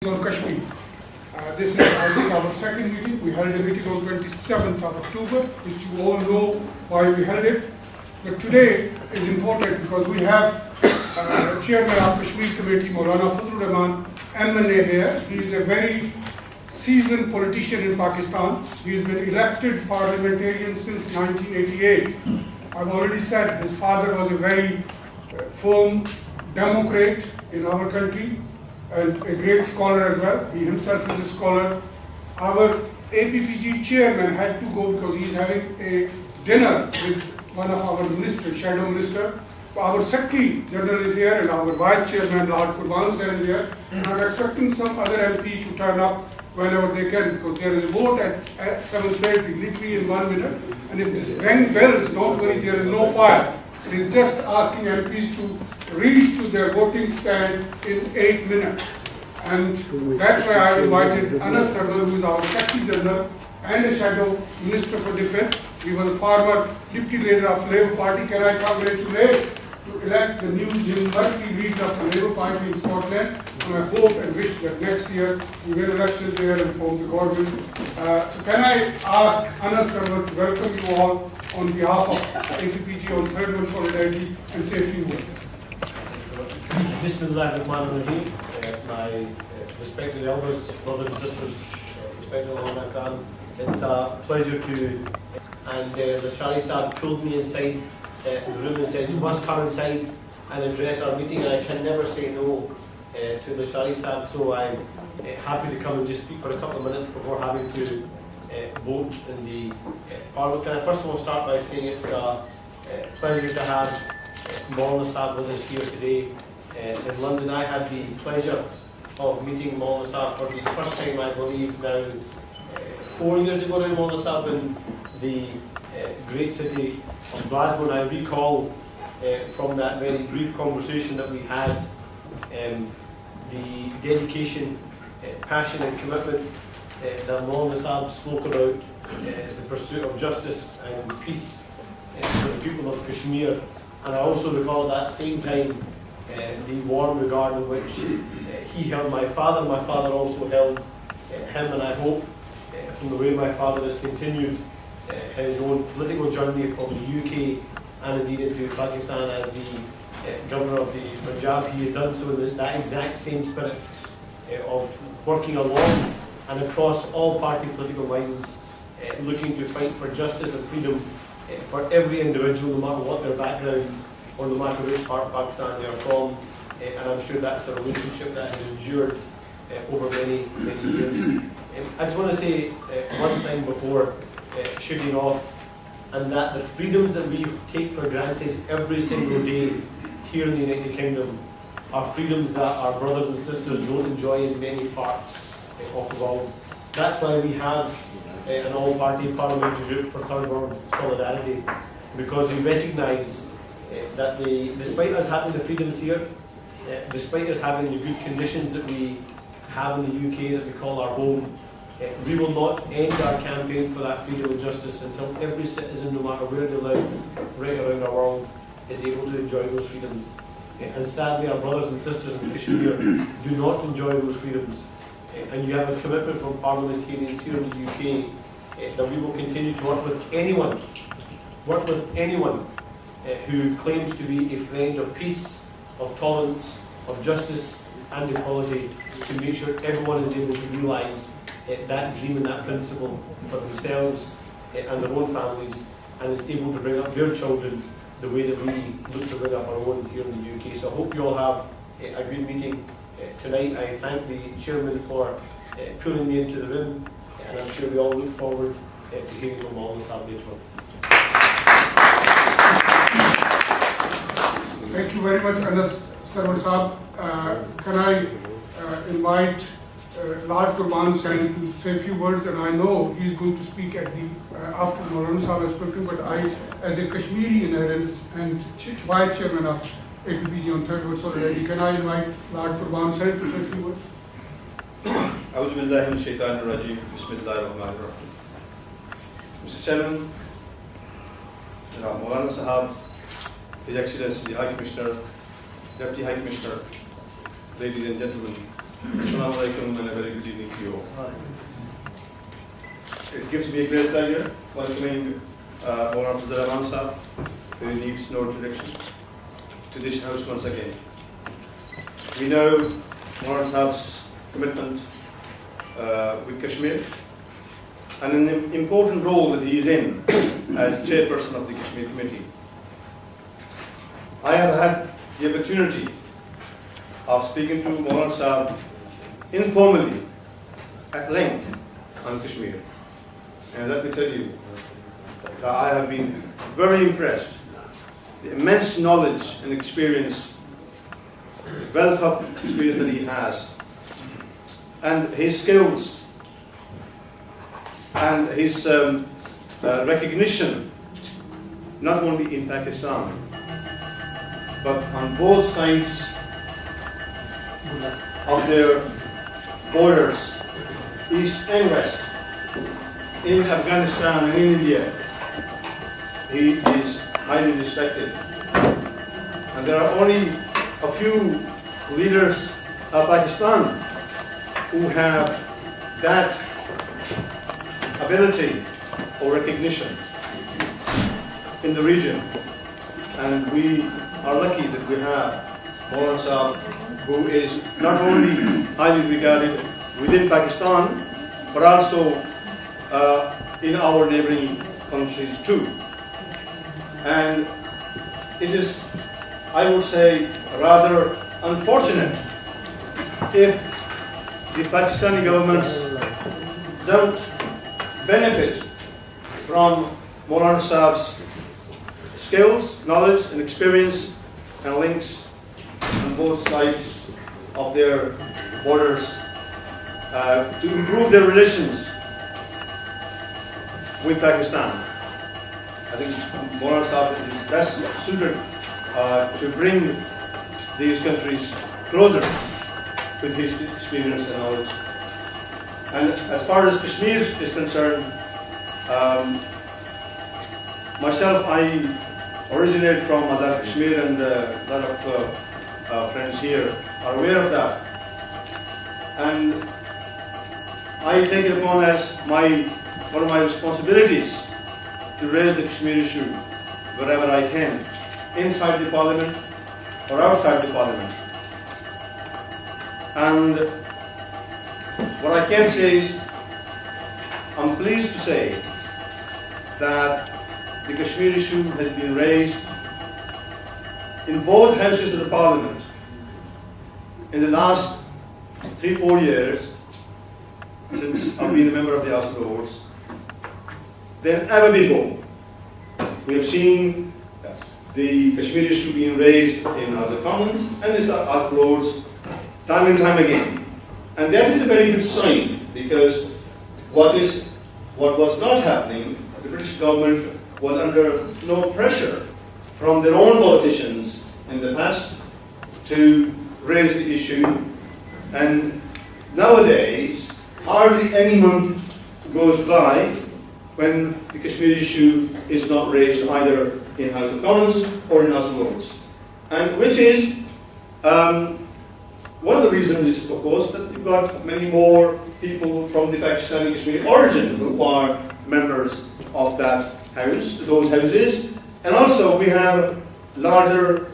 On Kashmir. This is, I think, our second meeting. We held a meeting on 27th of October, which you all know why we held it. But today is important because we have Chairman of Kashmir Committee, Maulana Fazlur Rahman, MLA here. He is a very seasoned politician in Pakistan. He has been elected parliamentarian since 1988. I've already said his father was a very firm Democrat in our country, and a great scholar as well. He himself is a scholar. Our APPG chairman had to go because he's having a dinner with one of our ministers, shadow minister. Our secretary general is here and our vice chairman, Lord Kurban Hussain, is here. And I'm expecting some other MP to turn up whenever they can, because there is a vote at 7:30, literally in 1 minute. And if this ring bells, don't worry, there is no fire. It is just asking MPs to reach to their voting stand in 8 minutes. And that's why I invited Anas Sarwar, who is our Secretary General and a Shadow Minister for Defense. He was a former Deputy Leader of Labour Party. Can I congratulate to elect the new Jim Murphy leader of the Labour Party in Scotland. And I hope and wish that next year we win elections there and form the government. So can I ask Anas Sarwar to welcome you all on behalf of APPG on Third World Solidarity and say a few words. Bismillahirrahmanirrahim. My respected elders, brothers and sisters, respected Ulama Khan, it's a pleasure to, and Rasheed Saab pulled me inside the room and said, you must come inside and address our meeting, and I can never say no to Rasheed Saab, so I'm happy to come and just speak for a couple of minutes before having to vote in the Parliament. Can I first of all start by saying it's a pleasure to have Maulana Saab with us here today in London. I had the pleasure of meeting Maulana Saab for the first time, I believe, now 4 years ago now, Maulana Saab, in the great city of Glasgow. And I recall from that very brief conversation that we had the dedication, passion and commitment that Maulana Saab spoke about, the pursuit of justice and peace for the people of Kashmir. And I also recall at that same time the warm regard in which he held my father. My father also held him, and I hope from the way my father has continued his own political journey from the UK and indeed into Pakistan as the governor of the Punjab, he has done so in that exact same spirit of working along and across all party political lines, looking to fight for justice and freedom for every individual, no matter what their background or no matter which part of Pakistan they are from. And I'm sure that's a relationship that has endured over many, many years. I just want to say one thing before shooting off, and that the freedoms that we take for granted every single day here in the United Kingdom are freedoms that our brothers and sisters don't enjoy in many parts of the world. That's why we have an all-party parliamentary group for Third World Solidarity, because we recognise that despite us having the freedoms here, despite us having the good conditions that we have in the UK that we call our home, we will not end our campaign for that freedom and justice until every citizen, no matter where they live, right around our world, is able to enjoy those freedoms. And sadly, our brothers and sisters in Kashmir do not enjoy those freedoms. And you have a commitment from parliamentarians here in the UK that we will continue to work with anyone who claims to be a friend of peace, of tolerance, of justice and equality, to make sure everyone is able to realise that dream and that principle for themselves and their own families, and is able to bring up their children the way that we look to bring up our own here in the UK. So I hope you all have a good meeting tonight. I thank the chairman for pulling me into the room, and I'm sure we all look forward to hearing from all this later on. Thank you very much, Anas Sarwar Saab. Can I invite Lord Kurban Hussain to say a few words, and I know he's going to speak at the after Maulana Saab has spoken, but I, as a Kashmiri inherent and Vice Chairman of APPG on Third World Solidarity, can I invite Lord Kurban Hussain to say a few words? A'udhu billahi minash shaitanir rajeem. Bismillahirrahmanirrahim. Mr. Chairman, Maulana Sahab, His Excellency the High Commissioner, Deputy High Commissioner, ladies and gentlemen, Assalamu alaikum and a very good evening to you all. It gives me a great pleasure welcoming Maulana Fazl Rahman Sahab, who needs no introduction, to this house once again. We know Maulana Sahab's commitment with Kashmir and an important role that he is in as chairperson of the Kashmir Committee. I have had the opportunity of speaking to Maulana Sahab informally at length on Kashmir. And let me tell you, I have been very impressed. The immense knowledge and experience, wealth of experience that he has, and his skills, and his recognition, not only in Pakistan, but on both sides of their borders, east and west, in Afghanistan and in India. He is highly respected. And there are only a few leaders of Pakistan who have that ability or recognition in the region. And we are lucky that we have Maulana Sahab, who is not only highly regarded within Pakistan, but also in our neighboring countries too. And it is, I would say, rather unfortunate if the Pakistani governments don't benefit from Maulana Sahab's skills, knowledge and experience and links on both sides of their borders to improve their relations with Pakistan. I think Maulana Sahab is best suited to bring these countries closer with his experience and knowledge. And as far as Kashmir is concerned, myself, I originate from Azad Kashmir, and a lot of friends here are aware of that. And I take it upon as one of my responsibilities to raise the Kashmir issue wherever I can, inside the parliament or outside the parliament. And what I can say is, I'm pleased to say that the Kashmir issue has been raised in both houses of the parliament in the last 3-4 years, since I've been a member of the House of Lords, than ever before. We have seen the Kashmir issue being raised in House of Commons and in House of Lords time and time again. And that is a very good sign, because what was not happening, the British government was under no pressure from their own politicians in the past to raise the issue. And nowadays, hardly any month goes by when the Kashmir issue is not raised either in House of Commons or in House of Lords. And which is, one of the reasons is, of course, that you've got many more people from the Pakistani Kashmiri origin who are members of that house, those houses, and also we have larger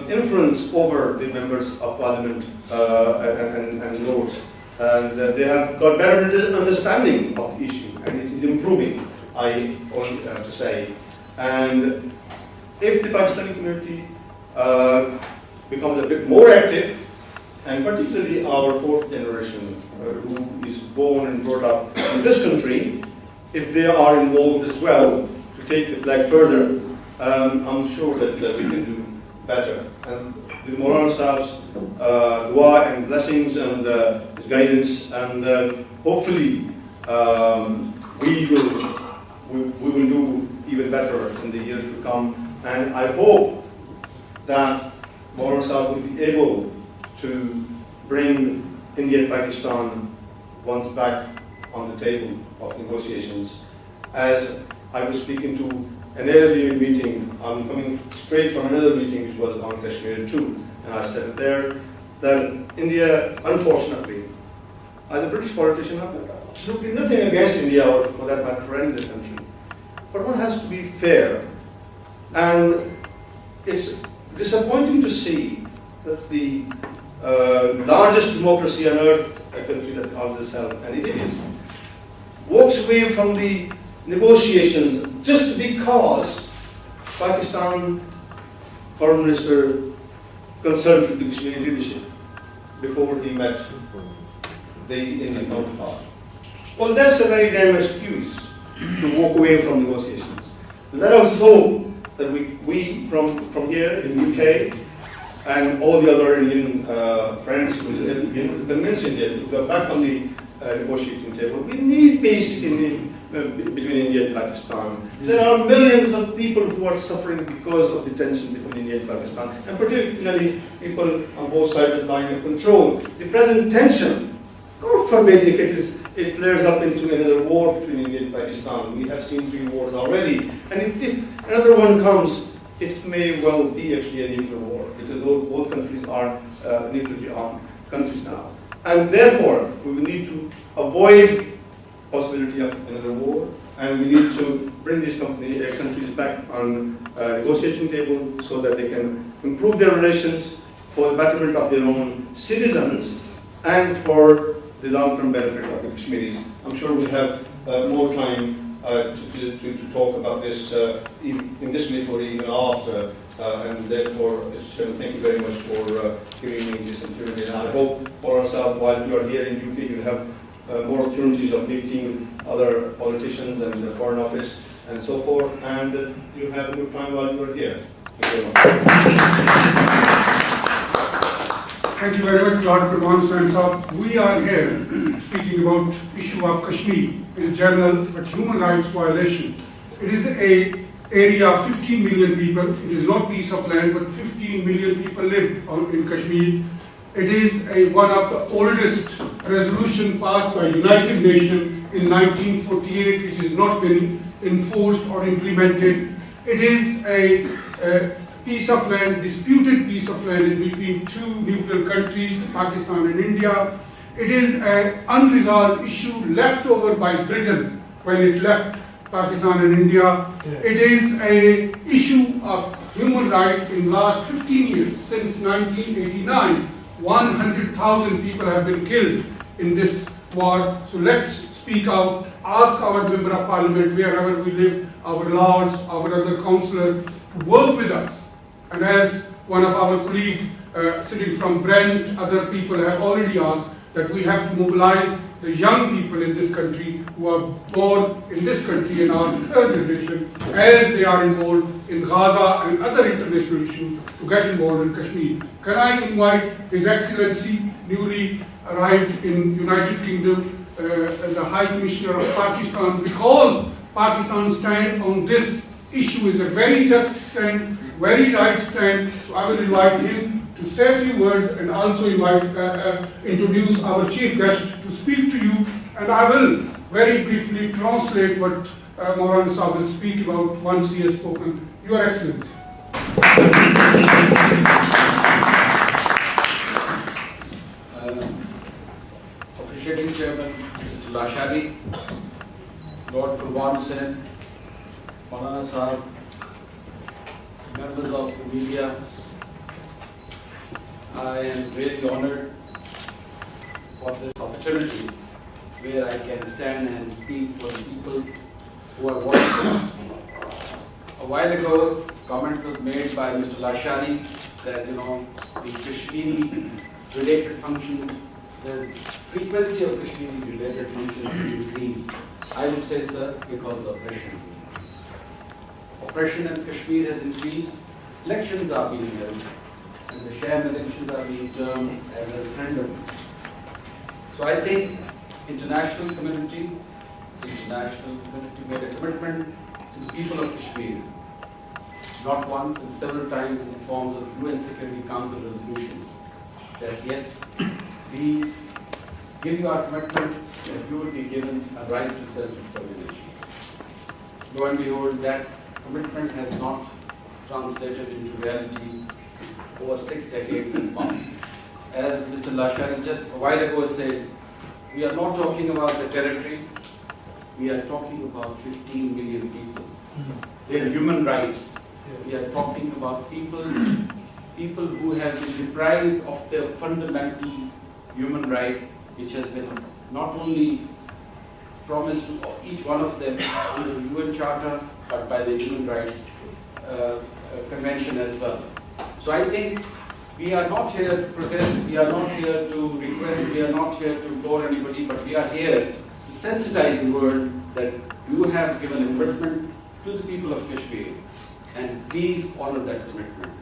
influence over the members of Parliament and Lords. And they have got better understanding of the issue, and it is improving, I only have to say. And if the Pakistani community becomes a bit more active, and particularly our fourth generation, who is born and brought up in this country, if they are involved as well to take the flag further, I'm sure that we can do better. And with Maulana Sahab's dua and blessings and his guidance, and hopefully we will do even better in the years to come. And I hope that Maulana Sahab will be able to bring India and Pakistan once back on the table of negotiations. As I was speaking to an earlier meeting, I'm coming straight from another meeting which was on Kashmir too, and I said there, that India, unfortunately, as a British politician, I've absolutely nothing against India or for that matter for any of this country. But one has to be fair. And it's disappointing to see that the largest democracy on earth, a country that calls itself, and it is, walks away from the negotiations just because Pakistan Foreign Minister consulted the Kashmiri leadership before he met the Indian counterpart. Well, that's a very damn excuse to walk away from negotiations. Let us hope that we from here in the UK and all the other Indian friends who have been convinced India to go back on the negotiating table. We need peace between India and Pakistan. There are millions of people who are suffering because of the tension between India and Pakistan, and particularly people on both sides of the line of control. The present tension, God forbid if it flares up into another war between India and Pakistan. We have seen 3 wars already, and if another one comes, it may well be actually a nuclear war, because both countries are nuclearly armed countries now. And therefore, we will need to avoid possibility of another war, and we need to bring these countries back on negotiating table so that they can improve their relations for the betterment of their own citizens and for the long-term benefit of the Kashmiris. I'm sure we'll have more time to talk about this in this meeting or even after. And therefore, Mr. Chairman, thank you very much for giving me this opportunity. And I hope for ourselves, while you are here in UK, you have more opportunities of meeting other politicians and the Foreign Office and so forth. And you have a good time while you are here. Thank you very much. Thank you very much, Lord Pradhan Sahib. We are here speaking about issue of Kashmir in general, but human rights violation. It is a area of 15 million people. It is not piece of land, but 15 million people live in Kashmir. It is one of the oldest resolution passed by United Nations in 1948, which has not been enforced or implemented. It is a piece of land, disputed piece of land in between 2 neutral countries, Pakistan and India. It is an unresolved issue left over by Britain when it left Pakistan and India. It is an issue of human rights in last 15 years. Since 1989, 100,000 people have been killed in this war. So let's speak out, ask our Member of Parliament, wherever we live, our lords, our other councillors, to work with us. And as one of our colleagues sitting from Brent, other people have already asked, that we have to mobilize the young people in this country who are born in this country and are the 3rd generation, as they are involved in Gaza and other international issues, to get involved in Kashmir. Can I invite His Excellency, newly arrived in United Kingdom, the High Commissioner of Pakistan, because Pakistan's stand on this issue is a very just stand, very right stand. So I will invite him to say a few words and also introduce our chief guest to speak to you. And I will very briefly translate what Maulana Sahib will speak about once he has spoken. Your Excellency. Appreciating Chairman Mr. Lashadi, Lord Pradhan Sahib, Maulana Sahib, members of the media, I am really honored for this opportunity where I can stand and speak for the people who are watching this. A while ago, comment was made by Mr. Lashani that the Kashmiri related functions, the frequency of Kashmiri related functions has increased. I would say, sir, because of oppression. Oppression in Kashmir has increased. Elections are being held, and the sham elections are being termed as a referendum. So I think international community made a commitment to the people of Kashmir, not once but several times in the forms of UN Security Council resolutions, that yes, we give you our commitment that you will be given a right to self-determination. Lo and behold, that commitment has not translated into reality over 6 decades in the past. as Mr. Lashari just a while ago said, we are not talking about the territory, we are talking about 15 million people. Their human rights. We are talking about people who have been deprived of their fundamental human right, which has been not only promised to each one of them in the UN Charter, but by the Human Rights Convention as well. So I think we are not here to protest, we are not here to request, we are not here to implore anybody, but we are here to sensitize the world that you have given a commitment to the people of Kashmir, and please honor that commitment.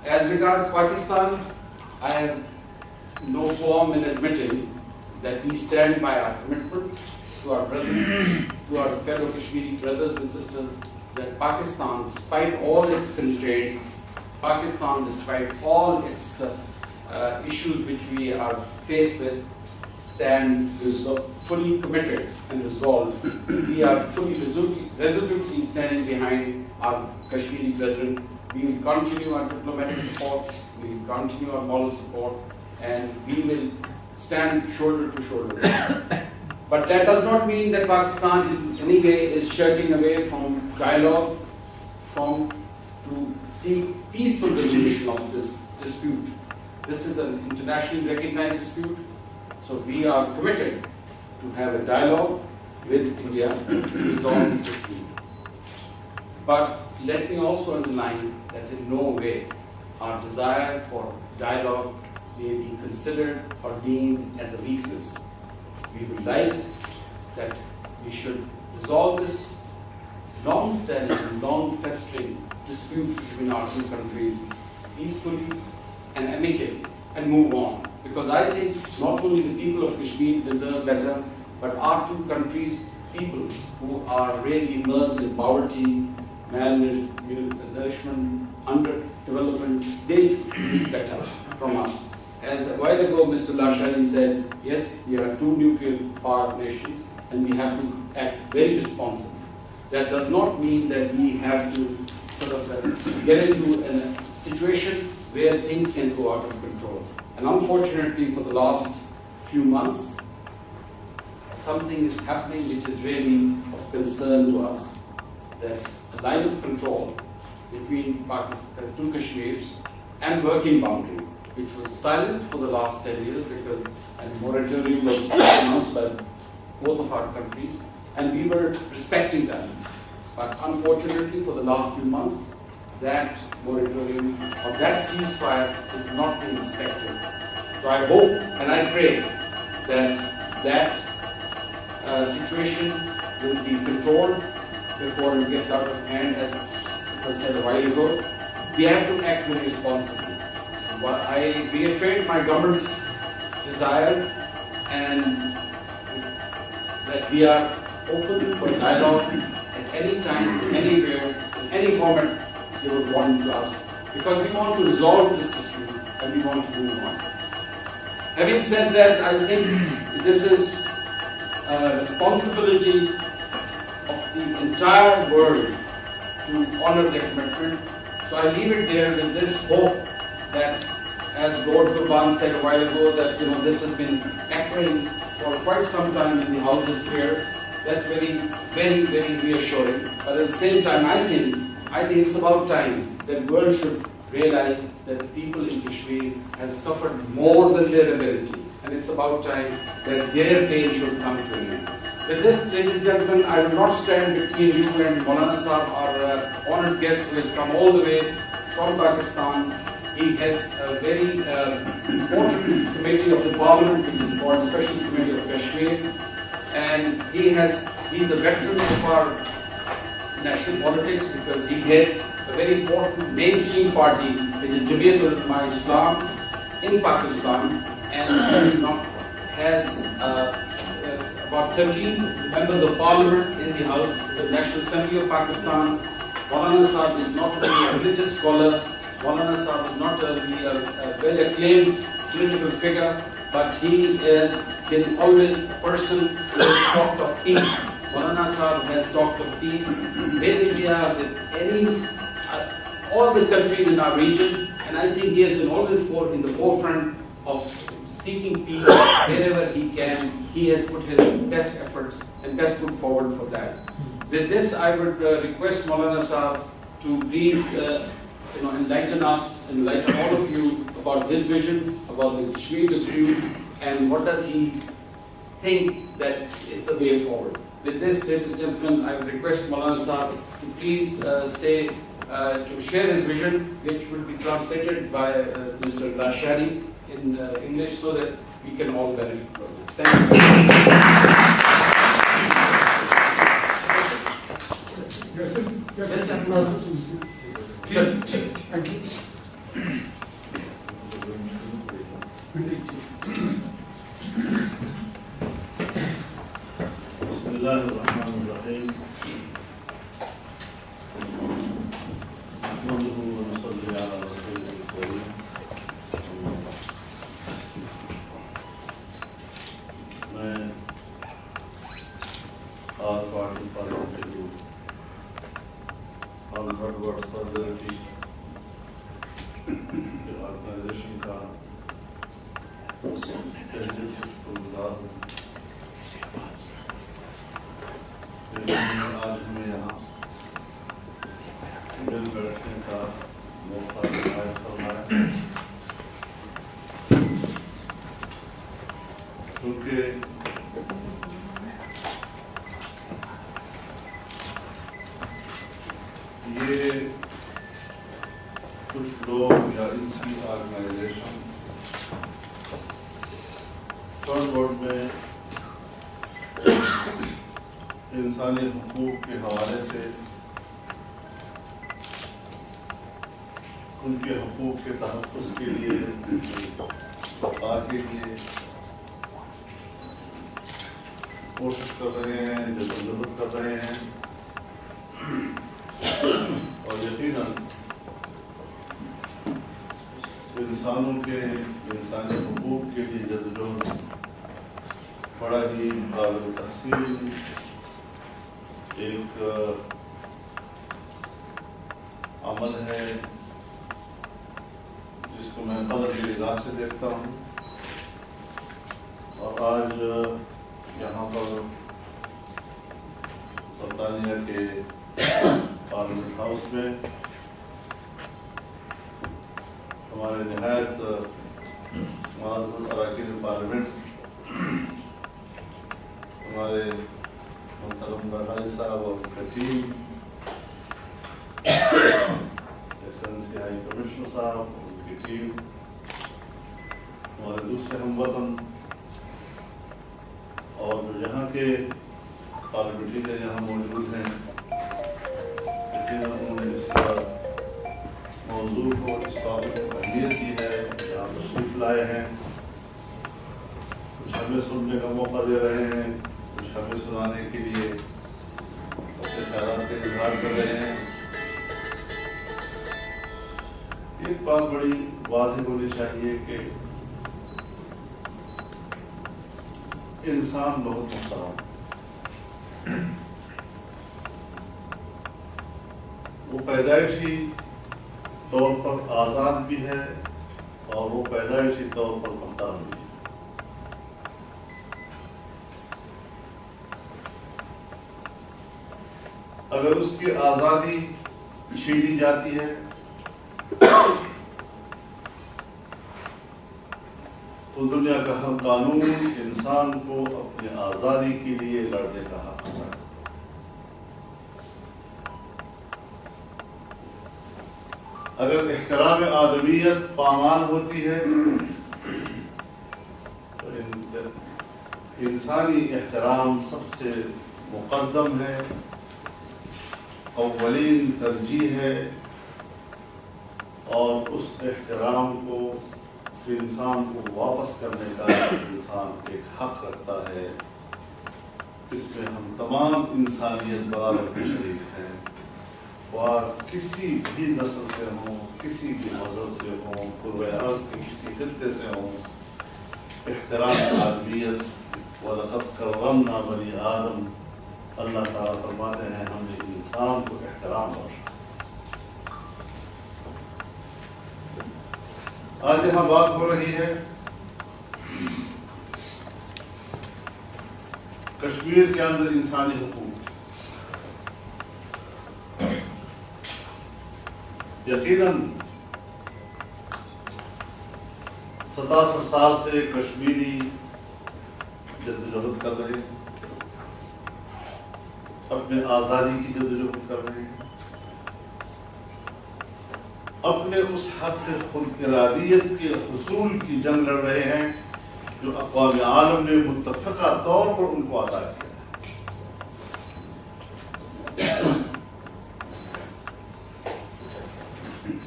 As regards Pakistan, I have no qualm in admitting that we stand by our commitment to our brothers, to our fellow Kashmiri brothers and sisters, that Pakistan, despite all its constraints, Pakistan, despite all its issues which we are faced with, stand fully committed and resolved. We are fully resolutely standing behind our Kashmiri brethren. We will continue our diplomatic support, we will continue our moral support, and we will stand shoulder to shoulder. But that does not mean that Pakistan in any way is shirking away from dialogue, to seek peaceful resolution of this dispute. This is an internationally recognized dispute, so we are committed to have a dialogue with India to resolve this dispute. But let me also underline that in no way our desire for dialogue may be considered or deemed as a weakness. We would like that we should resolve this long-standing, long-festering dispute between our two countries peacefully and amicably and move on. Because I think not only the people of Kashmir deserve better, but our two countries, people who are really immersed in poverty, malnourishment, underdevelopment, they need better from us. As a while ago Mr. Lashari said, yes, we are two nuclear power nations and we have to act very responsibly. That does not mean that we have to sort of get into a situation where things can go out of control. And unfortunately for the last few months, something is happening which is really of concern to us. That the line of control between Pakistan, two Kashmirs and working boundary, which was silent for the last 10 years because a moratorium was announced by both of our countries, and we were respecting that. But unfortunately for the last few months, that moratorium or that ceasefire is not being respected. So I hope and I pray that that situation will be controlled before it gets out of hand, as was said a while ago. We have to act very responsibly. I reiterate my government's desire and that we are open for dialogue at any time, anywhere, in any format they would want to us, because we want to resolve this dispute and we want to move on. Having said that, I think this is a responsibility of the entire world to honor their commitment. So I leave it there with this hope that, as Lord Gurban said a while ago, that this has been echoing for quite some time in the houses here. That's very, very, very reassuring. But at the same time, I think it's about time that the world should realize that the people in Kashmir have suffered more than their ability, and it's about time that their pain should come to an end. With this, ladies and gentlemen, I will not stand between you and Maulana Sahab, our honored guest who has come all the way from Pakistan. He has a very important committee of the Parliament, which is called Special Committee of Kashmir, and he's a veteran of our national politics because he heads a very important mainstream party, which is Jamiat Ulama Islam in Pakistan, and has about 13 members of Parliament in the House, the National Assembly of Pakistan. Maulana Sahab is not only a religious scholar, Maulana Sahab is not only a well-acclaimed political figure, but he has been always a person who has talked of peace. Maulana Sahab has talked of peace with India, with all the countries in our region, and And I think he has been always in the forefront of seeking peace wherever he can. He has put his best efforts and best foot forward for that. With this, I would request Maulana Sahib to please enlighten us, enlighten all of you about his vision, about the Kashmir dispute, and what does he think that is the way forward. With this, ladies and gentlemen, I would request Maulana Sahib to please to share his vision, which will be translated by Mr. Rasheed in English, so that we can all benefit from this. Thank you. Yes, sir. Yes, sir. Thank you. Bismillahirrahmanirrahim. میں آل party parliamentary سالدرٹی organization کا شکر گزار ہوں. آج ہمیں یہاں مل بیٹھنے کا موقع عنایت فرمایا، کیونکہ یہ کچھ لوگ یا ان کی آرگنائزیشن فرنٹ بورڈ میں انسانی حقوق کے حوالے سے ان کے حقوق کے تحفظ کے لیے، بقا کے لیے کوشش کر رہے ہیں، جدوجہد کر رہے ہیں، اور یقیناً انسانوں کے انسانی حقوق کے لیے جدوجہد بڑا ہی قابل تحسین ایک عمل ہے جس کو میں قدر کی نگاہ سے دیکھتا ہوں. اور آج یہاں پر برطانیہ کے پارلیمنٹ ہاؤس میں ہمارے نہایت معزز اراکین پارلیمنٹ، ہمارے محترم بغدادی صاحب اور ان کی ٹیم، ایکسلنسی ہائی کمشنر صاحب اور ان کی ٹیم، ہمارے دوسرے ہم وطن اور جو یہاں کے پارلیمنٹری یہاں موجود ہیں، لیکن انہوں نے اس موضوع کو، اس ٹاپک کو اہمیت دی ہے، یہاں تشریف لائے ہیں، کچھ ہمیں سننے کا موقع دے رہے ہیں، کچھ ہمیں سنانے کے لیے اپنے خیالات کا اظہار کر رہے ہیں. ایک بات بڑی واضح ہونی چاہیے کہ انسان بہت محترم، وہ پیدائشی طور پر آزاد بھی ہے اور وہ پیدائشی طور پر محترم بھی ہے. اگر اس کی آزادی چھینی جاتی ہے تو دنیا کا ہر قانون انسان کو اپنی آزادی کے لیے لڑنے کا حق ہے. اگر احترام آدمیت پامال ہوتی ہے تو انسانی احترام سب سے مقدم ہے، اولین ترجیح ہے، اور اس احترام کو انسان کو واپس کرنے کا انسان ایک حق رکھتا ہے. اس میں ہم تمام انسانیت برابر شریک ہیں، اور کسی بھی نسل سے ہوں، کسی بھی مذہب سے ہوں، قربِ ارض کے کسی خطے سے ہوں. احترام آدمیت، وَلَقَدْ كَرَّمْنَا بَنِي آدم، اللہ تعالیٰ فرماتے ہیں ہم نے انسان کو احترام بخشا. آج یہاں بات ہو رہی ہے کشمیر کے اندر انسانی حقوق. یقیناً 67 سال سے کشمیری جدوجہد کر رہے ہیں, اپنے آزادی کی جدوجہد کر رہے ہیں, اپنے اس حق خود ارادیت کے حصول کی جنگ لڑ رہے ہیں جو اقوام عالم نے متفقہ طور پر ان کو عطا کیا.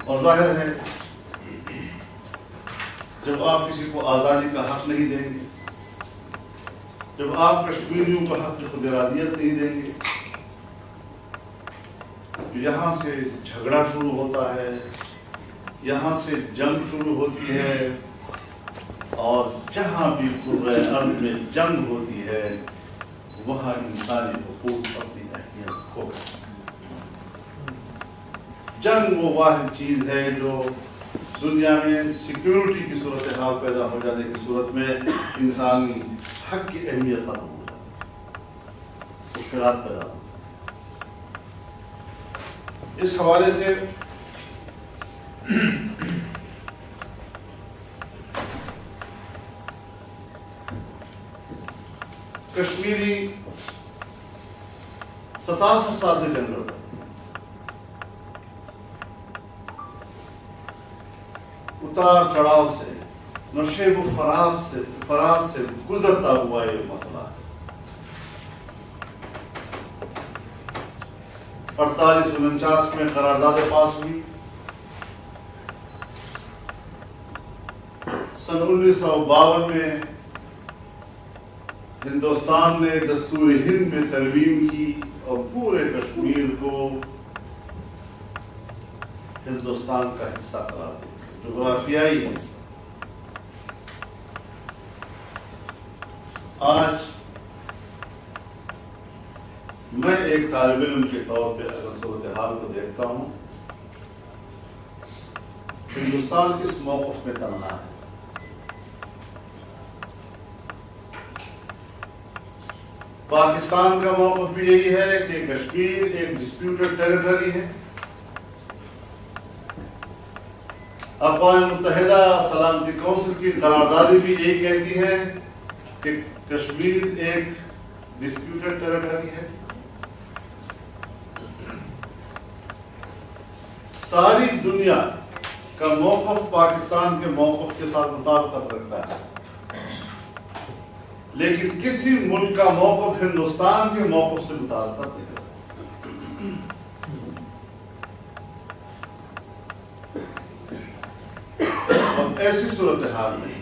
اور ظاہر ہے جب آپ کسی کو آزادی کا حق نہیں دیں گے, جب آپ کشمیریوں کو حق خود ارادیت نہیں دیں گے, یہاں سے جھگڑا شروع ہوتا ہے, یہاں سے جنگ شروع ہوتی ہے, اور جہاں بھی قرۂ ارض میں جنگ ہوتی ہے وہاں انسانی حقوق اپنی اہمیت کھو بیٹھتے ہیں. جنگ وہ واحد چیز ہے جو دنیا میں سیکیورٹی کی صورتحال پیدا ہو جانے کی صورت میں انسانی حق کی اہمیت ختم ہو جاتی ہے, مشکلات پیدا ہوتی ہیں. اس حوالے سے کشمیری 67 سال سے جنگ لڑ رہے ہیں. اتار چڑھاؤ سے, نشیب و فراز سے گزرتا ہوا یہ مسئلہ ہے. 4849 میں قراردادیں پاس ہوئی, سن 1952 میں ہندوستان نے دستور ہند میں ترمیم کی اور پورے کشمیر کو ہندوستان کا حصہ قرار دیا, جغرافیائی حصہ. آج میں ایک طالب علم کے طور پہ اگر صورتحال کو دیکھتا ہوں, ہندوستان اس موقف میں تنہا ہے. پاکستان کا موقف بھی یہی ہے کہ کشمیر ایک ڈسپیوٹڈ ٹیریٹری ہے. اقوام متحدہ سلامتی کونسل کی قراردادیں بھی یہی کہتی ہیں کہ کشمیر ایک ڈسپیوٹڈ ٹیریٹری ہے. ساری دنیا کا موقف پاکستان کے موقف کے ساتھ مطابقت رکھتا ہے, لیکن کسی ملک کا موقف ہندوستان کے موقف سے مطابقت نہیں رکھتا. اور ایسی صورتحال میں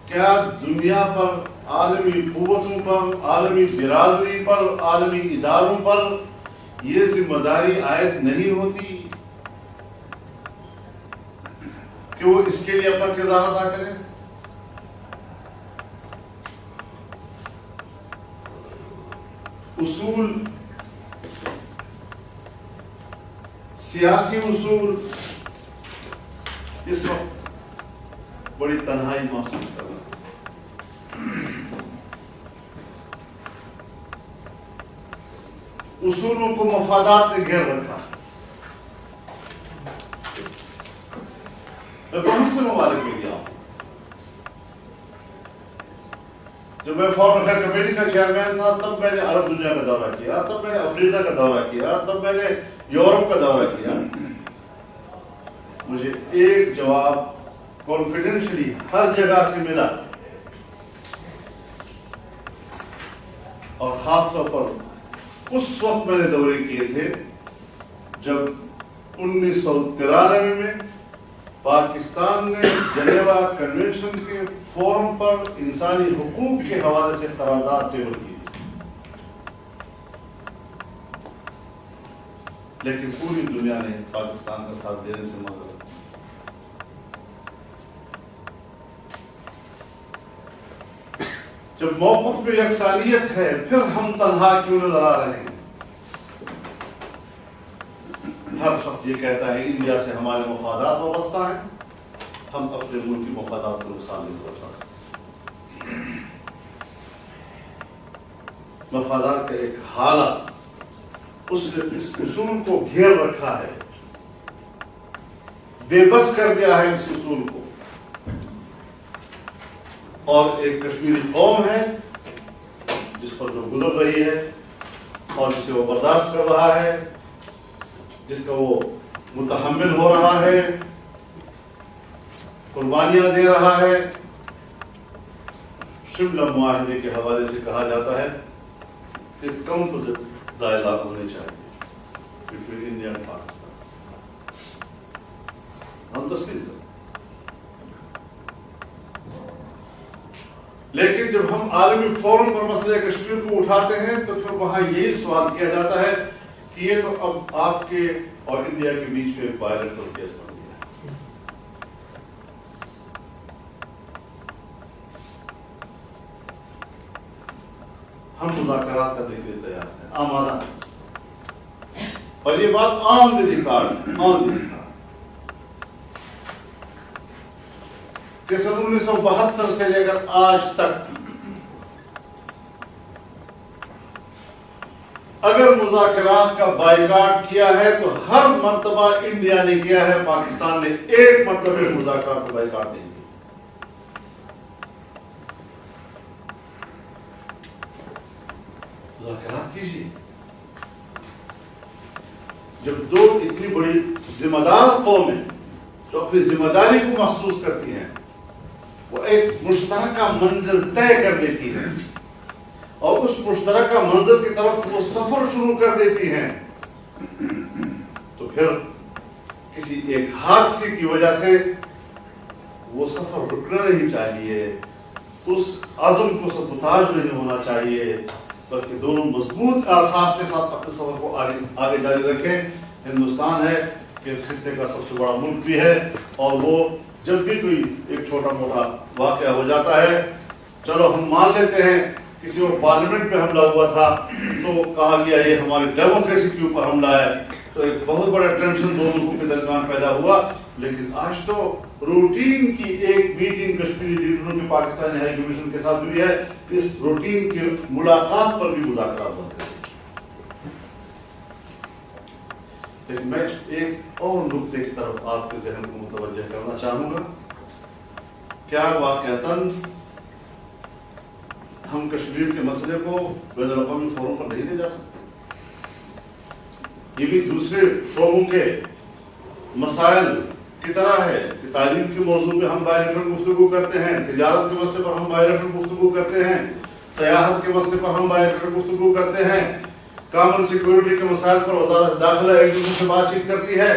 کیا دنیا پر, عالمی قوتوں پر, عالمی برادری پر, عالمی اداروں پر یہ ذمہ داری عائد نہیں ہوتی کہ وہ اس کے لیے اپنا کردار ادا کریں؟ اصول, سیاسی اصول اس وقت بڑی تنہائی محسوس کر رہے ہیں. اصولوں کو مفادات نے گھیر رکھا. میں بہت سے ممالک میں گیا ہوں. جب میں فارن افیئر کمیٹی کا چیئرمین تھا تب میں نے عرب دنیا کا دورہ کیا, تب میں نے افریقہ کا دورہ کیا, تب میں نے یورپ کا دورہ کیا. مجھے ایک جواب کانفیڈینشلی ہر جگہ سے ملا, اور خاص طور پر اس وقت میں نے دورے کیے تھے جب 1993 میں پاکستان نے جنیوا کنونشن کے فورم پر انسانی حقوق کے حوالے سے قرارداد ٹیبل کی تھی. لیکن پوری دنیا نے پاکستان کا ساتھ دینے سے معذرت. جب موقف میں یکسانیت ہے پھر ہم تنہا کیوں نظر آ رہے ہیں؟ ہر یہ کہتا ہے انڈیا سے ہمارے مفادات وابستہ ہیں، ہم اپنے ملک کی مفادات کو نقصان نہیں پہنچا سکتے۔ مفادات کا ایک حالہ اس نے اس اصول کو گھیر رکھا ہے، بے بس کر دیا ہے اس اصول کو، اور ایک کشمیری قوم ہے جس پر جو گزر رہی ہے اور جسے وہ برداشت کر رہا ہے، جس کا وہ متحمل ہو رہا ہے، قربانیاں دے رہا ہے۔ شملہ معاہدے کے حوالے سے کہا جاتا ہے کہ کمپوزٹ ڈائلاگ ہونے چاہیے بٹوین انڈیا اور پاکستان، ہم تسلیم کریں، لیکن جب ہم عالمی فورم پر مسئلہ کشمیر کو اٹھاتے ہیں تو پھر وہاں یہی سوال کیا جاتا ہے کہ یہ تو اب آپ کے اور انڈیا کے بیچ میں ایک بائیلیٹرل کیس بن گیا ہے۔ ہم مذاکرات کرنے کے لیے تیار ہیں، آمادہ ہیں، اور یہ بات آن دی ریکارڈ کہ سن 1972 سے لے کر آج تک اگر مذاکرات کا بائیکاٹ کیا ہے تو ہر مرتبہ انڈیا نے کیا ہے، پاکستان نے ایک مرتبہ مذاکرات کا بائیکاٹ نہیں کیا۔ مذاکرات کیجیے۔ جب دو اتنی بڑی ذمہ دار قومیں جو اپنی ذمہ داری کو محسوس کرتی ہیں، وہ ایک مشترکہ منزل طے کر لیتی ہیں اور اس مشترکہ منزل کی طرف وہ سفر شروع کر دیتی ہیں، تو پھر کسی ایک حادثے کی وجہ سے وہ سفر رکنا نہیں چاہیے، اس عزم کو سبوتاژ نہیں ہونا چاہیے، بلکہ دونوں مضبوط اعصاب کے ساتھ اپنے سفر کو آگے جاری رکھیں۔ ہندوستان ہے کہ اس خطے کا سب سے بڑا ملک بھی ہے، اور وہ جب بھی کوئی ایک چھوٹا موٹا واقعہ ہو جاتا ہے، چلو ہم مان لیتے ہیں کسی اور پارلیمنٹ پہ حملہ ہوا تھا تو کہا گیا یہ ہماری ڈیموکریسی کے اوپر حملہ ہے، تو ایک بہت بڑا ٹینشن دو ملکوں کے درمیان پیدا ہوا۔ لیکن آج تو روٹین کی ایک میٹنگ کشمیری لیڈروں کی پاکستانی ہائی کمیشن کے ساتھ ہوئی ہے، اس روٹین کی ملاقات پر بھی مذاکرات ہوتے ہیں۔ لیکن میں ایک اور نقطے کی طرف آپ کے ذہن کو متوجہ کرنا چاہوں گا، کیا واقعتاً ہم کشمیر کے مسئلے کو بین الاقوامی فورم پر نہیں لے جا سکتے؟ یہ بھی دوسرے شعبوں کے مسائل کی طرح ہے کہ تعلیم کے موضوع پہ ہم بائیلیٹرل گفتگو کرتے ہیں، تجارت کے مسئلے پر ہم بائیلیٹرل گفتگو کرتے ہیں، سیاحت کے مسئلے پر ہم بائیلیٹرل گفتگو کرتے ہیں، کامن سیکورٹی کے مسائل پر وزارت داخلہ ایک دوسرے سے بات چیت کرتی ہے۔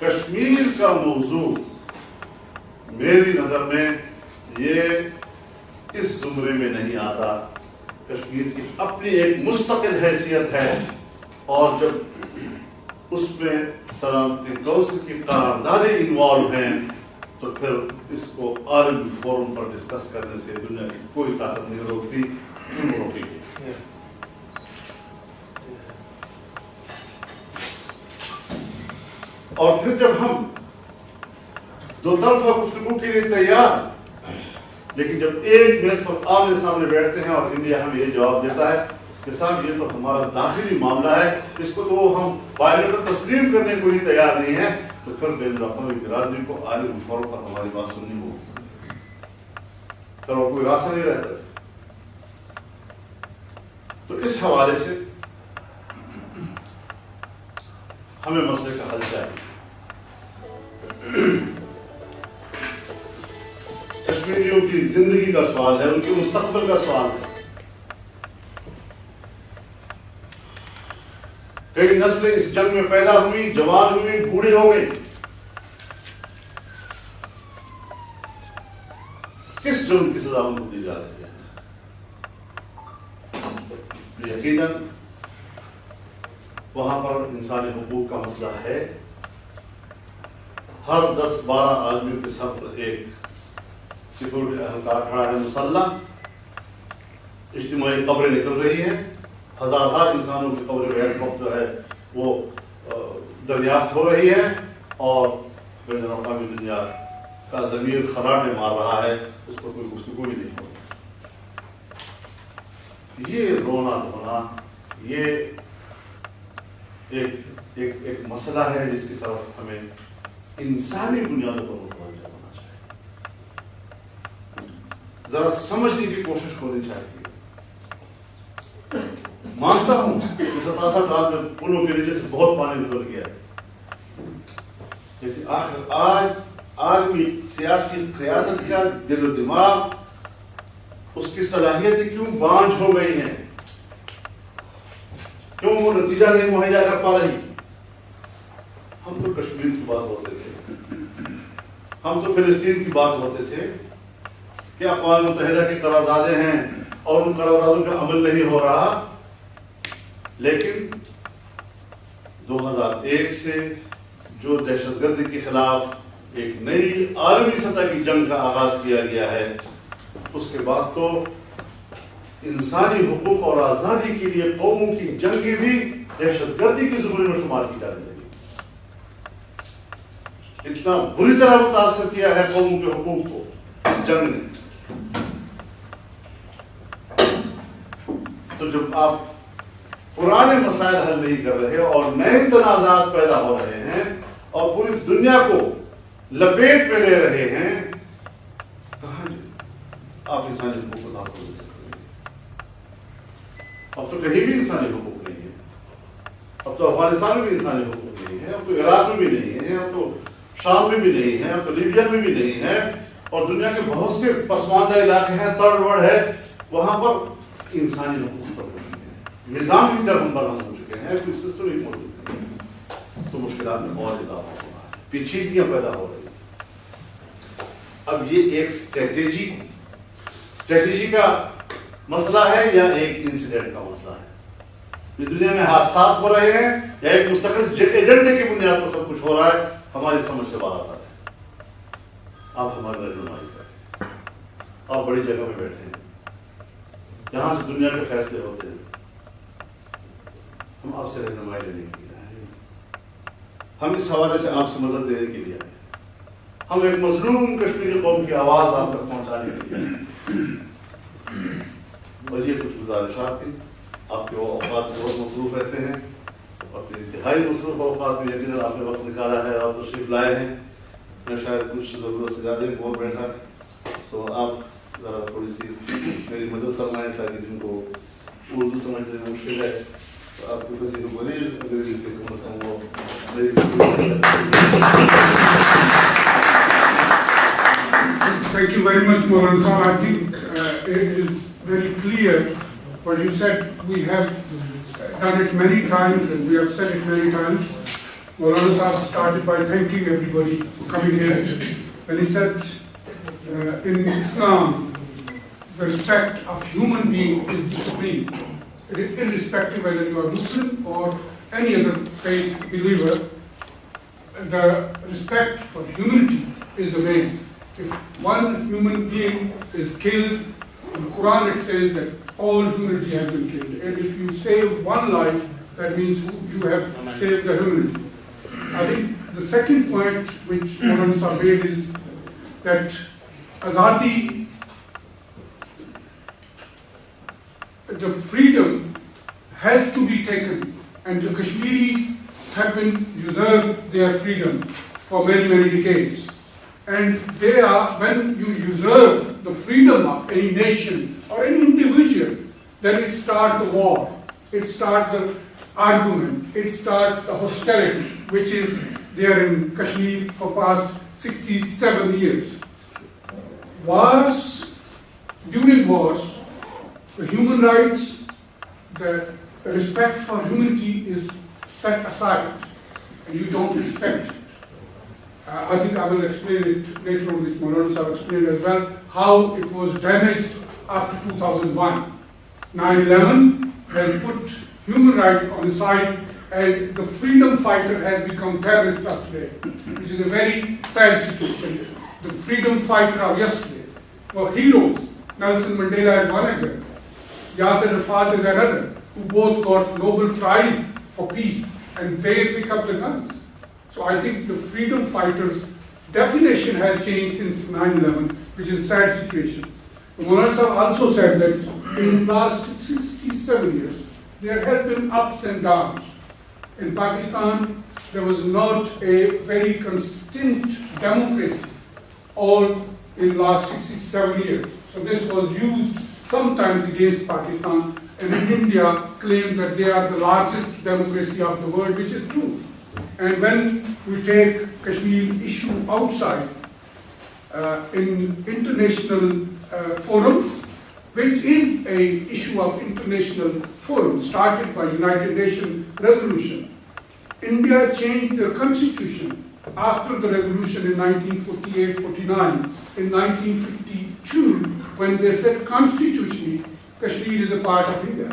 کشمیر کا موضوع میری نظر میں یہ اس زمرے میں نہیں آتا۔ کشمیر کی اپنی ایک مستقل حیثیت ہے، اور جب اس میں سلامتی کونسل کی قراردادیں انوالو ہیں تو پھر اس کو عالمی فورم پر ڈسکس کرنے سے دنیا کی کوئی طاقت نہیں روکتی، کیوں روکے گی؟ اور پھر جب ہم دو طرفہ گفتگو کے لیے تیار، لیکن جب ایک میز پر آمنے سامنے بیٹھتے ہیں اور انڈیا ہمیں یہ جواب دیتا ہے کہ صاحب یہ تو ہمارا داخلی معاملہ ہے، اس کو تو ہم بائیلیٹرل تسلیم کرنے کو ہی تیار نہیں ہے، تو پھر بین الاقوامی برادری کو عالمی فورم پر ہماری بات سننی ہوگی، پھر وہ کوئی راستہ نہیں رہتا۔ تو اس حوالے سے ہمیں مسئلے کا حل چاہیے۔ کشمیریوں کی زندگی کا سوال ہے، ان کے مستقبل کا سوال ہے۔ کئی نسلیں اس جنگ میں پیدا ہوئی، جوان ہوئی، بوڑھی ہو گئی، کس جرم کی سزا ان کو دی جا رہی ہے؟ یقیناً وہاں پر انسانی حقوق کا مسئلہ ہے۔ ہر 10-12 آدمیوں کے سر پر ایک سیکورٹی اہلکار کھڑا ہے مسلح، اجتماعی قبریں نکل رہی ہیں، ہزارہا انسانوں کی قبریں بیک وقت جو ہے وہ دریافت ہو رہی ہے اور بین الاقوامی دنیا کا ضمیر خراٹے مار رہا ہے، اس پر کوئی گفتگو بھی نہیں ہو رہی۔ یہ رونا دھونا یہ ایک مسئلہ ہے جس کی طرف ہمیں انسانی بنیادوں پر متوجہ ہونا چاہیے، ذرا سمجھنے کی کوشش ہونی چاہیے۔ مانتا ہوں کہ 67 سال میں پلوں کے نیچے سے بہت پانی گزر گیا ہے، لیکن آج آدمی سیاسی قیادت کا دل و دماغ، اس کی صلاحیتیں کیوں بانجھ ہو گئی ہیں، کیوں وہ نتیجہ نہیں مہیا کر پا رہی؟ ہم تو کشمیر کی بات ہوتے تھے، ہم تو فلسطین کی بات ہوتے تھے کہ اقوام متحدہ کی قراردادیں ہیں اور ان قراردادوں کا عمل نہیں ہو رہا، لیکن 2001 سے جو دہشت گردی کے خلاف ایک نئی عالمی سطح کی جنگ کا آغاز کیا گیا ہے، اس کے بعد تو انسانی حقوق اور آزادی کے لیے قوموں کی جنگیں بھی دہشت گردی کی زمرے میں شمار کی جانے لگی۔ اتنا بری طرح متاثر کیا ہے قوموں کے حقوق کو اس جنگ نے۔ تو جب آپ پرانے مسائل حل نہیں کر رہے اور نئے تنازعات پیدا ہو رہے ہیں اور پوری دنیا کو لپیٹ میں لے رہے ہیں، کہاں آپ انسانی حقوق کو تحفظ دے سکتے ہیں؟ اب تو کہیں بھی انسانی حقوق نہیں ہے، اب تو افغانستان میں بھی انسانی حقوق نہیں ہے، اب تو عراق میں بھی نہیں ہے، اب تو شام میں بھی نہیں ہے، اب تو لیبیا میں بھی نہیں ہے، اور دنیا کے بہت سے پسماندہ علاقے ہیں، تھرڈ ورلڈ ہے، وہاں پر انسانی حقوق پر ہو چکے ہیں، نظام کی طرف برہم ہو چکے ہیں، کوئی سسٹم نہیں موجود ہے، تو مشکلات میں اور اضافہ ہو رہا ہے، پیچیدگیاں پیدا ہو رہی ہیں۔ اب یہ ایک اسٹریٹجی کا مسئلہ ہے یا ایک انسیڈنٹ کا مسئلہ ہے؟ یہ دنیا میں حادثات ہو رہے ہیں یا ایک مستقل ایجنڈے کی بنیاد پر سب کچھ ہو رہا ہے؟ ہماری سمجھ سے باہر آتا ہے۔ آپ ہماری رہنمائی کریں، آپ بڑی جگہ میں بیٹھے ہیں جہاں سے دنیا کے فیصلے ہوتے ہیں، ہم آپ سے رہنمائی لینے کے لیے آئے ہیں، ہم اس حوالے سے آپ سے مدد دینے کے لیے آئے ہیں، ہم ایک مظلوم کشمیری قوم کی آواز آپ تک پہنچانے کے لیے آئے ہیں۔ اور یہ کچھ گزارشات تھی، آپ کے وہ اوقات بہت مصروف رہتے ہیں، اپنے انتہائی مصروف اوقات میں یقیناً آپ نے وقت نکالا ہے، آپ تشریف لائے ہیں، میں شاید کچھ ضرورت سے زیادہ بول بیٹھا، تو آپ ذرا تھوڑی سی میری مدد فرمائیں تاکہ جن کو اردو سمجھنے میں مشکل ہے تو آپ کی فصیح و بلیغ انگریزی سے کم از کم وہ Thank you very much, Maulana Sahab. I think it is very clear what you said. We have done it many times and we have said it many times. Maulana Sahab started by thanking everybody for coming here. And he said, in Islam, the respect of human being is discipline. Irrespective whether you are Muslim or any other faith believer, the respect for humanity is the main. If one human being is killed, in the Quran it says that all humanity has been killed. And if you save one life, that means you have saved the humanity. I think the second point which Maulana Sahab made is that Azadi, the freedom has to be taken, and the Kashmiris have been usurped their freedom for many, many decades. And they are, when you usurp the freedom of any nation or any individual, then it starts the war, it starts the argument, it starts the hostility, which is there in Kashmir for past 67 years. Wars, during wars, the human rights, the respect for humanity is set aside, and you don't respect it. I think I will explain it later on, which Maulana Sahab explained as well, how it was damaged after 2001. 9/11 has put human rights on the side, and the freedom fighter has become terrorist of today, which is a very sad situation. The freedom fighter of yesterday were heroes. Nelson Mandela is one example. Yasser Arafat is another, who both got Nobel Prize for peace, and they pick up the guns. So I think the freedom fighters' definition has changed since 9/11, which is a sad situation. Maulana Sahib also said that in the last 67 years, there has been ups and downs. In Pakistan, there was not a very constant democracy all in the last 67 years. So this was used sometimes against Pakistan, and in India claimed that they are the largest democracy of the world, which is true. And when we take Kashmir issue outside in international forums, which is a issue of international forum started by United Nations resolution, India changed their constitution after the resolution in 1948-49, in 1952, when they said constitutionally Kashmir is a part of India.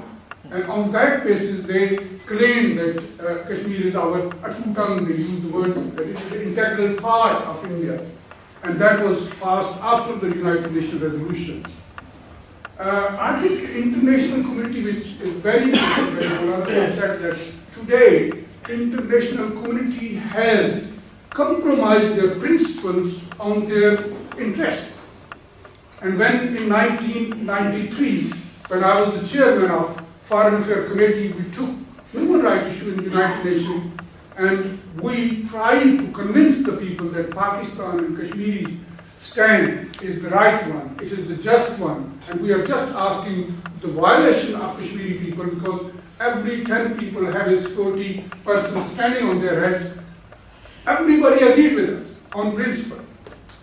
And on that basis, they claim that Kashmir is our tongue, they use the word that it is an integral part of India. And that was passed after the United Nations resolutions. I think international community, which is very important, when said that today, international community has compromised their principles on their interests. And when in 1993, when I was the chairman of Foreign Affairs Committee, we took human rights issue in the United Nations, and we tried to convince the people that Pakistan and Kashmiri's stand is the right one, it is the just one, and we are just asking the violation of Kashmiri people, because every 10 people have a security person standing on their heads. Everybody agreed with us on principle,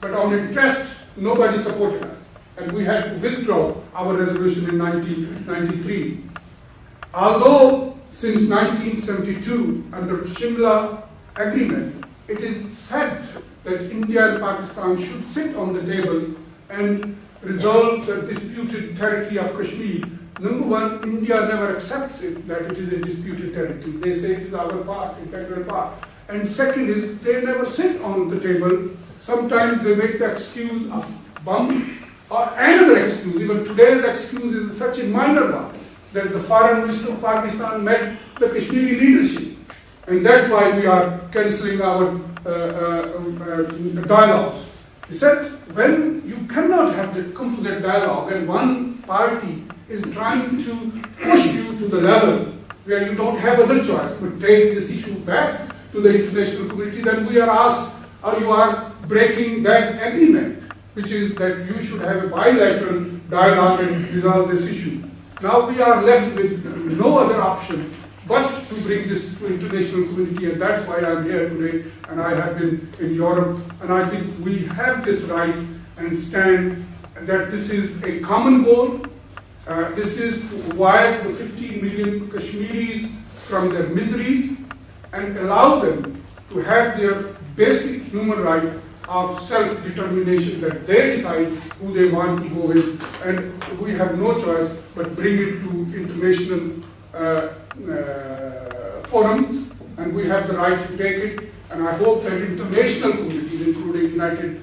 but on interest, nobody supported us. And we had to withdraw our resolution in 1993. Although since 1972, under Shimla Agreement, it is said that India and Pakistan should sit on the table and resolve the disputed territory of Kashmir. Number one, India never accepts it, that it is a disputed territory. They say it is our part, integral part. And second is, they never sit on the table. Sometimes they make the excuse of bombing or another excuse. Even today's excuse is such a minor one, that the foreign minister of Pakistan met the Kashmiri leadership. And that's why we are cancelling our dialogues. He said, when you cannot have the composite dialogue and one party is trying to push you to the level where you don't have other choice but take this issue back to the international community, then we are asked, or you are breaking that agreement, which is that you should have a bilateral dialogue and resolve this issue. Now we are left with no other option but to bring this to international community, and that's why I'm here today, and I have been in Europe, and I think we have this right and stand that this is a common goal. This is to avoid the 15 million Kashmiris from their miseries and allow them to have their basic human right of self-determination, that they decide who they want to go with, and we have no choice but bring it to international forums, and we have the right to take it. And I hope that international communities, including United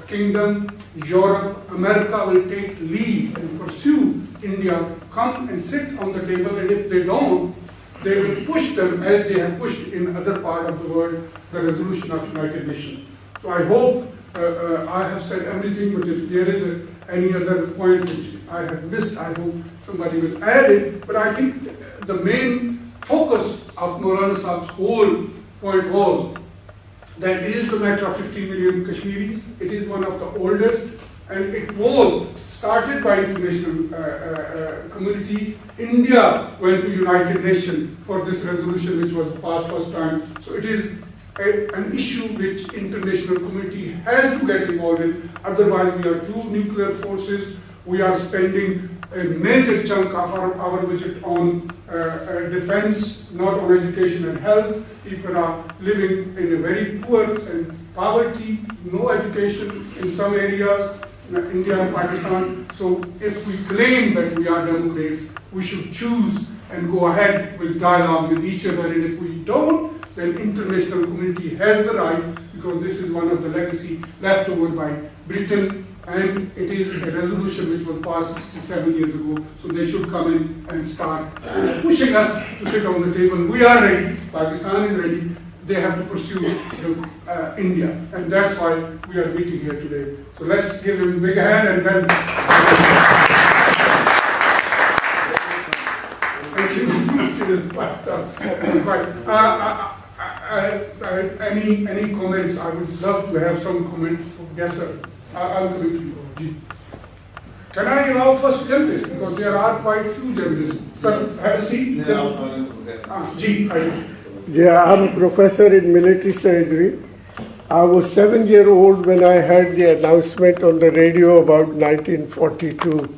Kingdom, Europe, America, will take lead and pursue India, come and sit on the table, and if they don't, they will push them as they have pushed in other part of the world, the resolution of United Nations. So I hope I have said everything, but if there is any other point which I have missed, I hope somebody will add it. But I think the main focus of Maulana Sahib's whole point was that it is the matter of 15 million Kashmiris. It is one of the oldest, and it was started by international community. India went to United Nations for this resolution, which was passed first time. So it is an issue which international community has to get involved in. Otherwise, we are two nuclear forces. We are spending a major chunk of our budget on defense, not on education and health. People are living in a very poor and poverty, no education in some areas, India and Pakistan. So if we claim that we are democrats, we should choose and go ahead with dialogue with each other. And if we don't, then international community has the right, because this is one of the legacy left over by Britain, and it is a resolution which was passed 67 years ago, so they should come in and start pushing us to sit on the table. We are ready, Pakistan is ready, they have to pursue India, and that's why we are meeting here today. So let's give him a big hand and then. Thank you. Any comments? I would love to have some comments. Yes, sir. I'll give it to you. Ji. Can I allow first journalists, because there are quite few journalists. Sir, have a seat. Ji, yeah, I'm a professor in military surgery. I was 7-year-old when I heard the announcement on the radio about 1942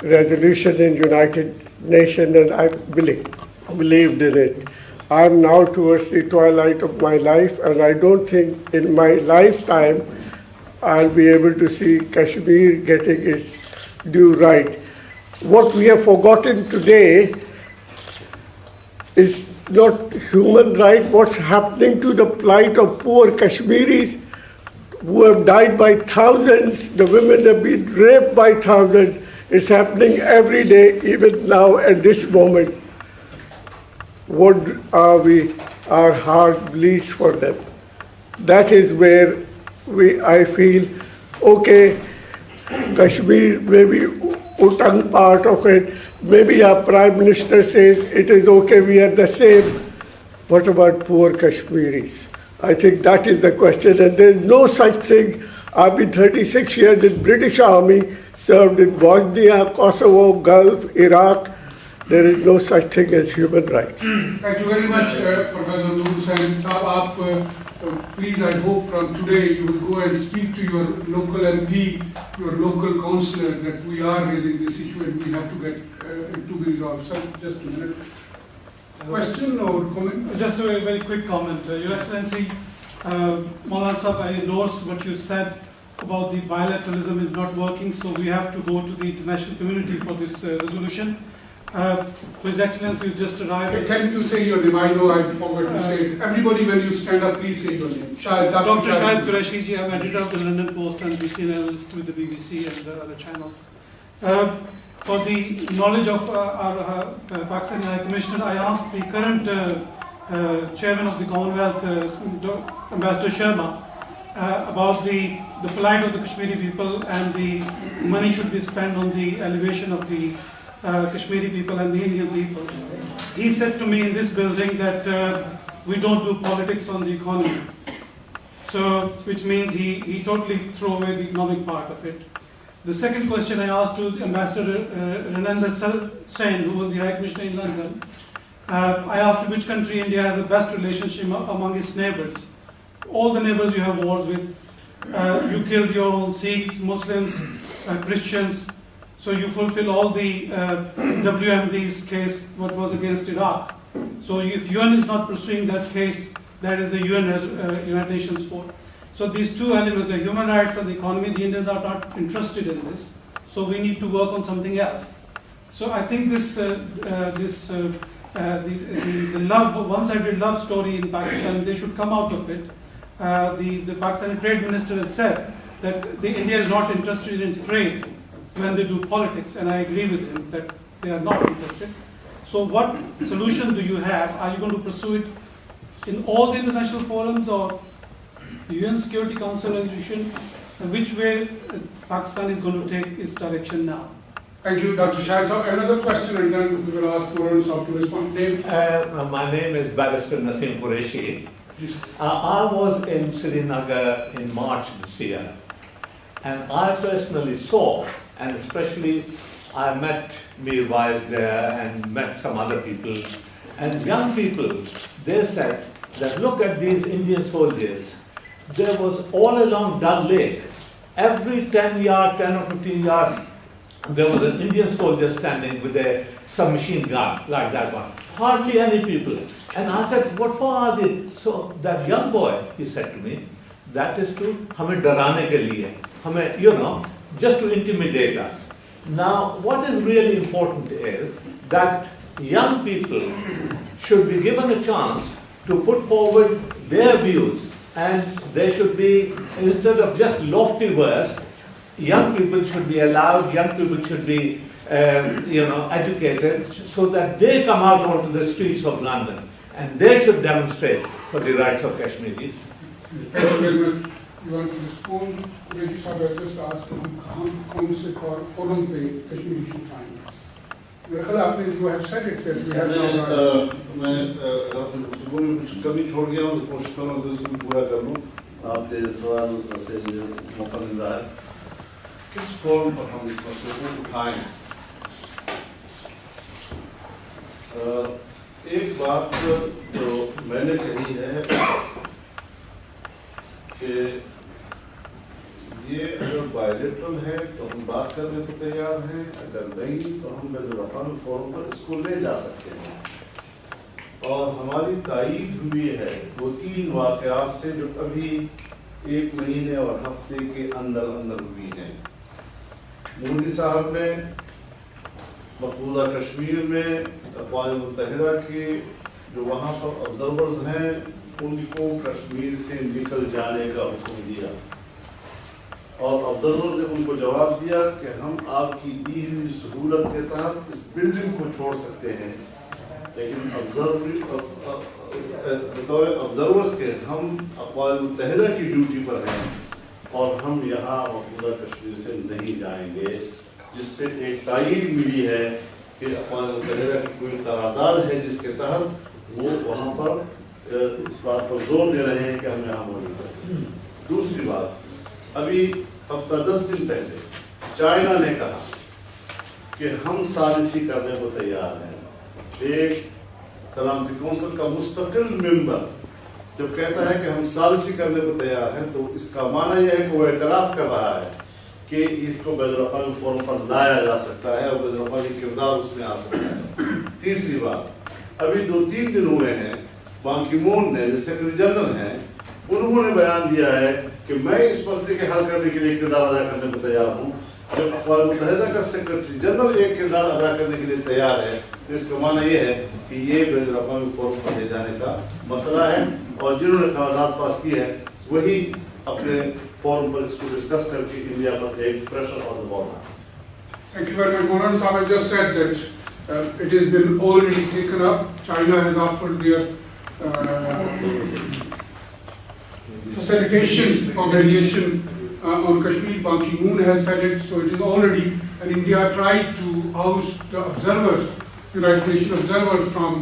resolution in United Nations, and I believed in it. I'm now towards the twilight of my life, and I don't think in my lifetime I'll be able to see Kashmir getting its due right. What we have forgotten today is not human right. What's happening to the plight of poor Kashmiris who have died by thousands, the women have been raped by thousands. It's happening every day, even now at this moment. What are we? Our heart bleeds for them. That is where I feel, okay, Kashmir may be Utang part of it. Maybe our Prime Minister says it is okay, we are the same. What about poor Kashmiris? I think that is the question, and there is no such thing. I've been 36 years in British Army, served in Bosnia, Kosovo, Gulf, Iraq. There is no such thing as human rights. Thank you very much, Professor Nur Hussain Saab. Please, I hope from today you will go and speak to your local MP, your local councillor, that we are raising this issue and we have to get it to be resolved. So, just a minute. Question or comment? Just a very quick comment. Your Excellency, Maulana Sahab, I endorse what you said about the bilateralism is not working, so we have to go to the international community for this resolution. His Excellency just arrived. Can you say your name? I know I forgot to say it. Everybody, when you stand up, please say your name. Dr. Shahid Qureshi, I'm editor of the London Post and BC analyst with the BBC and other channels. For the knowledge of our Pakistani High Commissioner, I asked the current chairman of the Commonwealth, Ambassador Sharma, about the plight of the Kashmiri people, and the money should be spent on the elevation of the Kashmiri people and the Indian people. He said to me in this building that we don't do politics on the economy. So, which means he totally threw away the economic part of it. The second question I asked to Ambassador Renendra Sen, who was the High Commissioner in London, I asked him which country India has the best relationship among its neighbors. All the neighbors you have wars with, you killed your own Sikhs, Muslims, Christians, so you fulfill all the WMD's case, what was against Iraq. So if UN is not pursuing that case, that is the United Nations fault. So these two elements, the human rights and the economy, the Indians are not interested in this. So we need to work on something else. So I think the one-sided love story in Pakistan, they should come out of it. The Pakistani Trade Minister has said that India is not interested in trade when they do politics, and I agree with him that they are not interested. So what solution do you have? Are you going to pursue it in all the international forums or UN Security Council resolution? And which way Pakistan is going to take its direction now? Thank you, Dr. Shahid. So another question, and then we will ask Maulana Sahab to respond. My name is Barrister Naseem Qureshi. I was in Srinagar in March this year, and I personally saw, and especially I met Mir Wise there and met some other people, and young people, they said that look at these Indian soldiers. There was all along Dal Lake, every 10 or 15 yards, there was an Indian soldier standing with a submachine gun like that one. Hardly any people. And I said, what for are they? So that young boy, he said to me, that is to hame darane ke liye, hame, just to intimidate us. Now, what is really important is that young people should be given a chance to put forward their views, and they should be, instead of just lofty words, young people should be allowed, young people should be, educated, so that they come out onto the streets of London and they should demonstrate for the rights of Kashmiris. Thank you very much. You want to respond? Reggie Saab has just asked कौन से forum पे Kashmir issue uठाएंगे? मेरे ख्याल आपने जो have said it that we have मैं सुबह में कुछ कमी छोड़ गया हूँ, तो कोशिश करूँगा कि उसको पूरा कर लूँ। आपके सवाल से मौका मिल रहा है, किस फॉर्म पर हम इस मसले को उठाएं? एक बात जो मैंने कही है कि ये अगर बायलेटरल है तो हम बात करने को तैयार हैं, अगर नहीं तो हम बैनुल फोरम पर इसको ले जा सकते हैं। और हमारी तायीद हुई है 2-3 वाक़यात से जो अभी 1 महीने और हफ्ते के अंदर अंदर हुई हैं। मोदी साहब ने मकबूजा कश्मीर में अक़वाम मुत्तहिदा के जो वहाँ पर ऑब्जर्वर्स हैं उनको कश्मीर से निकल जाने का हुक्म दिया, और ऑब्जर्वर ने उनको जवाब दिया कि हम आपकी दी हुई सहूलत के तहत इस बिल्डिंग को छोड़ सकते हैं, लेकिन बतौर ऑब्जर्वर्स के हम अक़वाम मुत्तहिदा की ड्यूटी पर हैं और हम यहाँ मकबूजा कश्मीर से नहीं जाएंगे, जिससे एक तायीद मिली है कि अक़वाम मुत्तहिदा की कोई करारदाद है जिसके तहत वो वहाँ पर इस बात पर जोर दे रहे हैं कि हम यहाँ मौजूद हैं। दूसरी बात, अभी हफ्ता 10 दिन पहले चाइना ने कहा कि हम साजिशी करने को तैयार हैं। एक सलामती कौंसिल का मुस्तकिल मेंबर जब कहता है कि हम साजिशी करने को तैयार हैं, तो इसका माना यह है कि वो एतराफ़ कर रहा है कि इसको बैनुल फोरम पर लाया जा सकता है और बैनुल किरदार उसमें आ सकता है। तीसरी बात, अभी 2-3 दिन हुए हैं, बान की मून ने जो सेक्रेटरी जनरल हैं उन्होंने बयान दिया है कि मैं इस मसले के हल करने के लिए किरदार अदा करने को तैयार हूँ। जब अक़वाम मुत्तहिदा का सेक्रेटरी जनरल एक किरदार अदा करने के लिए तैयार है, तो इसका माना यह है कि ये बैनुल फोरम पर ले जाने का मसला है, और जिन्होंने करारदाद पास की है वही अपने फोरम पर इसको डिस्कस करके इंडिया पर एक प्रेशर और दबाव डालें। Thank you very much. Moran Saab has just said that it has been already taken up. China has offered their facilitation for mediation on Kashmir. Ban Ki-moon has said it, so it is already, and India tried to oust the observers, United Nations observers from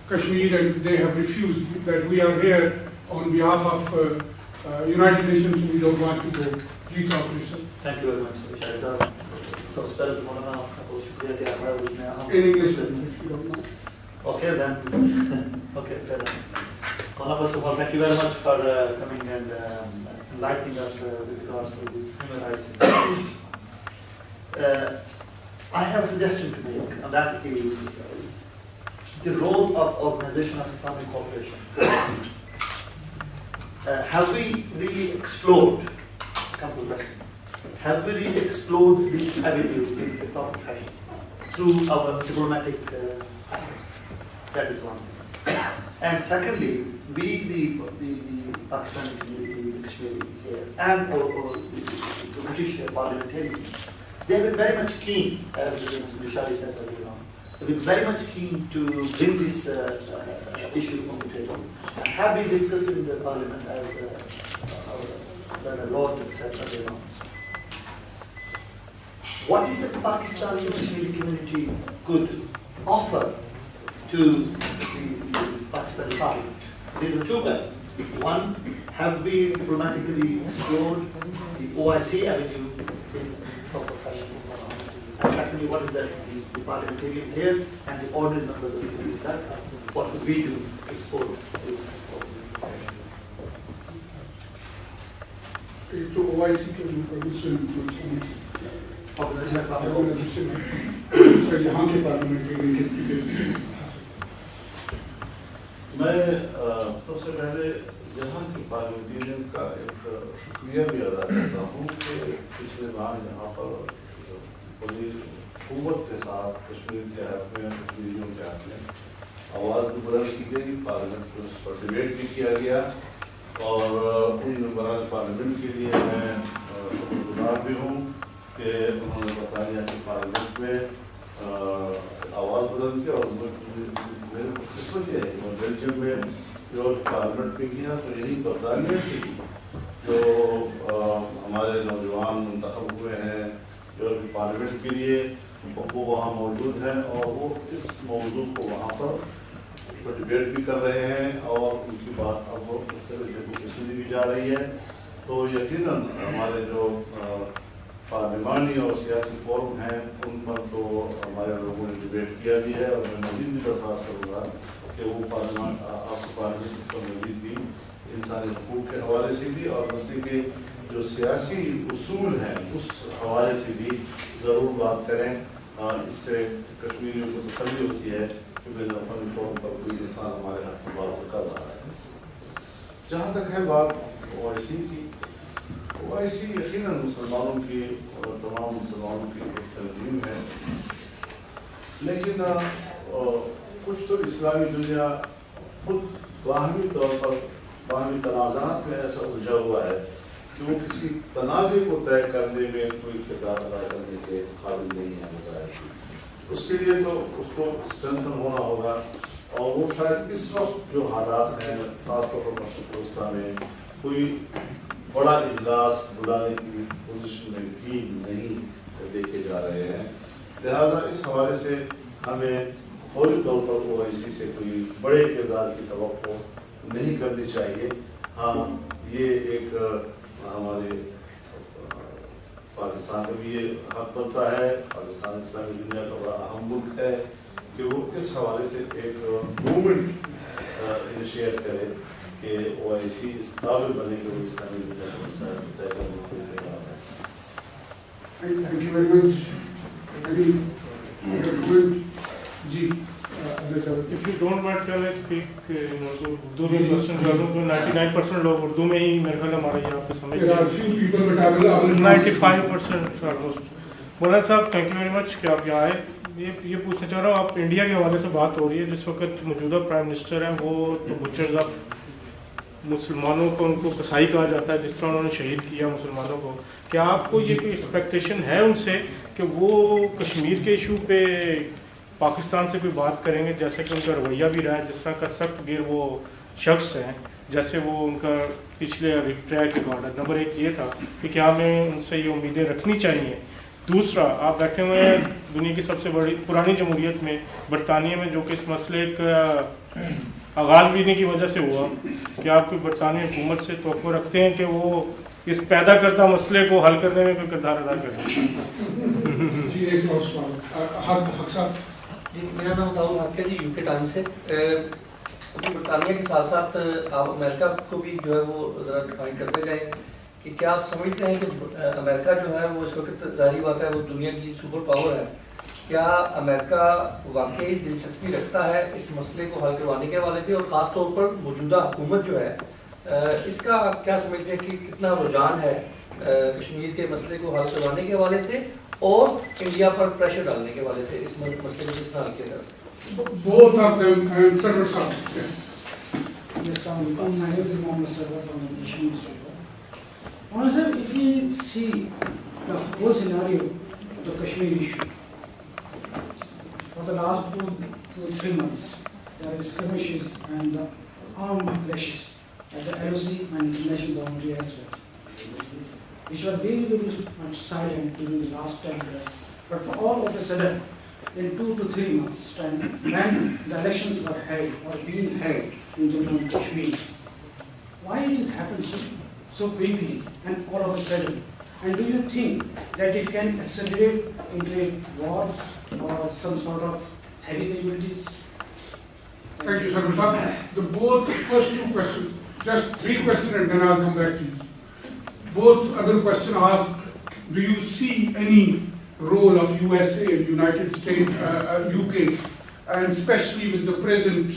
Kashmir, and they have refused that we are here on behalf of United Nations, we don't want to go. Please, operation. Thank you very much, Rasheed sir. सबसे पहले तो मौलाना आपका बहुत शुक्रिया कि हमारे बीच में हम In English, if you don't mind. Okay then. Okay, fair enough. Maulana, first of all, thank you very much for coming and enlightening us with regards to these human rights. I have a suggestion to make, and that is the role of Organization of Islamic Cooperation. Have we really explored, come to question, have we really explored this avenue in the proper fashion through our diplomatic efforts? That is one thing. And secondly, we, the Pakistani community, the Kashmiris here, and or the British parliamentarians, they have been very much keen, as Mr. Shari said earlier on, they've been very much keen to bring this issue on the table, and have been discussed in the parliament as our Lord said earlier on. What is that the Pakistani Kashmiri community could offer to the Pakistani Parliament? These are two ways. One, have we diplomatically explored the OIC avenue in proper fashion? And secondly, what is that the parliamentarians here and the ordinary members of the that what could we do to support this? To OIC के permission Organization of Islamic organization है यहाँ के parliamentarian के मैं सबसे पहले यहाँ के पार्लियामेंटेरियंस का एक शुक्रिया भी अदा करता हूँ कि पिछले माह यहाँ पर बड़ी क़ुव्वत के साथ कश्मीर के हक़ में, कश्मीरियों के हक़ में आवाज़ भी बुलंद की गई, पार्लियामेंट में उस पर डिबेट भी किया गया, और उन मेंबरान पार्लियामेंट के लिए मैं शुक्रगुज़ार भी हूँ कि उन्होंने बरतानिया के पार्लियामेंट में آواز بلند کی اور میرے قسمت یہ ہے کہ میں بیلجیم میں جو پارلیمنٹ میں کیا تو یہی برطانیہ سے کی جو ہمارے نوجوان منتخب ہوئے ہیں جو پارلیمنٹ کے لیے وہ وہاں موجود ہیں اور وہ اس موضوع کو وہاں پر ڈبیٹ بھی کر رہے ہیں اور ان کی بات اب وہ سنی بھی جا رہی ہے. تو یقیناً ہمارے جو پارلیمانی اور سیاسی فورم ہیں ان پر تو ہمارے لوگوں نے ڈبیٹ کیا بھی ہے اور میں مزید بھی درخواست کروں گا کہ وہ آپ کو پارلیمنٹ اس پر مزید بھی انسانی حقوق کے حوالے سے بھی اور مسئلے کے جو سیاسی اصول ہیں اس حوالے سے بھی ضرور بات کریں. اس سے کشمیریوں کو تسلی ہوتی ہے کہ بین الاقوامی فورم پر کوئی انسان ہمارے حق میں بات کر رہا ہے. جہاں تک ہے بات او آئی سی کی، او آئی سی یقیناً مسلمانوں کی اور تمام مسلمانوں کی ایک تنظیم ہے، لیکن کچھ تو اسلامی دنیا خود باہمی طور پر باہمی تنازعات میں ایسا الجھا ہوا ہے کہ وہ کسی تنازع کو طے کرنے میں کوئی کردار ادا کرنے کے قابل نہیں ہے. اس کے لیے تو اس کو اسٹرینتھن ہونا ہوگا اور وہ شاید اس وقت جو حالات ہیں خاص طور پر مشرق وسطیٰ میں کوئی بڑا اجلاس بلانے کی پوزیشن میں بھی نہیں دیکھے جا رہے ہیں. لہذا اس حوالے سے ہمیں فوری طور پر او آئی سی سے کوئی بڑے کردار کی توقع نہیں کرنی چاہیے. ہاں یہ ایک ہمارے پاکستان کا بھی یہ حق بنتا ہے، پاکستان اسلامی دنیا کا بڑا اہم ملک ہے کہ وہ اس حوالے سے ایک موومنٹ انیشیٹ کرے کہ او آئی سی اس قابل بنے کہ وہ اسلامی دنیا کا مسائل طے کرنے کے لیے تیار ہے. Thank you very much. G If you don't mind, can I speak Urdu میں کوشچن کر دوں تو 99% لوگ اردو میں ہی میرے خیال ہمارے یہاں پہ سمجھ There are few people, but I will 95% almost. مولانا صاحب تھینک یو ویری مچ کہ آپ یہاں آئے. یہ پوچھنا چاہ رہا ہوں، آپ انڈیا کے حوالے سے بات ہو رہی ہے، جس وقت موجودہ پرائم منسٹر ہیں وہ تو بچرز آف مسلمانوں کو ان کو قصائی کہا جاتا ہے، جس طرح انہوں نے شہید کیا مسلمانوں کو. کیا آپ کو یہ کوئی ایکسپیکٹیشن ہے ان سے کہ وہ کشمیر کے ایشو پہ پاکستان سے کوئی بات کریں گے، جیسے کہ ان کا رویہ بھی رہا ہے، جس طرح کا سخت گیر وہ شخص ہیں، جیسے وہ ان کا پچھلے ٹریک ریکارڈ ہے. نمبر ایک یہ تھا کہ کیا ہمیں ان سے یہ امیدیں رکھنی چاہیے. دوسرا، آپ بیٹھے ہوئے ہیں دنیا کی سب سے بڑی پرانی جمہوریت میں، برطانیہ میں، جو کہ اس مسئلے کا آغاز بھی انہیں کی وجہ سے ہوا. کیا آپ کوئی برطانوی حکومت سے توقع رکھتے ہیں کہ وہ اس پیدا کرتا مسئلے کو حل کرنے میں کوئی کردار ادا کرتے ہیں؟ جی ایک اور سوال حق صاحب. جی میرا نام داؤد حق ہے جی، یو کے ٹائم سے. برطانیہ کے ساتھ ساتھ آپ امریکہ کو بھی جو ہے وہ ذرا ڈیفائن کرتے جائیں کہ کیا آپ سمجھتے ہیں کہ امریکہ جو ہے وہ اس وقت ظاہری بات ہے وہ دنیا کی سپر پاور ہے، کیا امریکہ واقعی دلچسپی رکھتا ہے اس مسئلے کو حل کروانے کے حوالے سے، اور خاص طور پر موجودہ حکومت جو ہے اس کا کیا سمجھتے ہیں کہ کتنا رجحان ہے کشمیر کے مسئلے کو حل کروانے کے حوالے سے اور انڈیا پر پریشر ڈالنے کے حوالے سے اس مسئلے کو کس طرح حل کیا جائے؟ Both of them and Sarwar Sahab. Assalamualaikum. My name is Mohammed Sarwar from the Westminster. Sir, if we see the whole scenario of the Kashmir issue, for the last 2 to 3 months, there are skirmishes and the armed clashes at the LOC and international boundary as well, which were very, very much silent during the last 10 years. But all of a sudden, in 2 to 3 months' time, when the elections were held or being held in Jammu and Kashmir, why it has happened so quickly and all of a sudden? And do you think that it can accelerate into a war or some sort of heavy casualties? Thank you, Sarwar Sahab. The both first 2 questions, just 3 questions and then I'll come back to you. Both other questions asked, do you see any role of USA and United States, UK, and especially with the present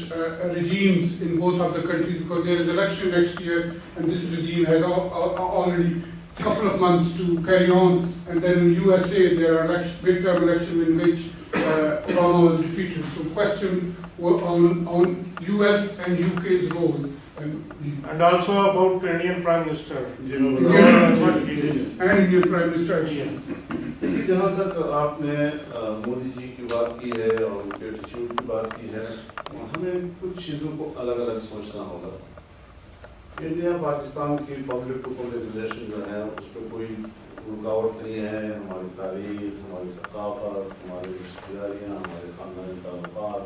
regimes in both of the countries, because there is election next year and this regime has already a couple of months to carry on, and then in USA there are midterm elections in which Obama was defeated. So question on US and UK's role. And also about Indian Prime Minister. And Indian Prime Minister. देखिए, जहाँ तक आपने मोदी जी की बात की है और उनके एटीट्यूड की बात की है, हमें कुछ चीज़ों को अलग अलग सोचना होगा। इंडिया पाकिस्तान की पब्लिक टू पब्लिक रिलेशन जो है उस पर कोई रुकावट नहीं है। हमारी तारीख, हमारी सकाफत, हमारी रिश्तेदारियाँ, हमारे खानदानी ताल्लुकात,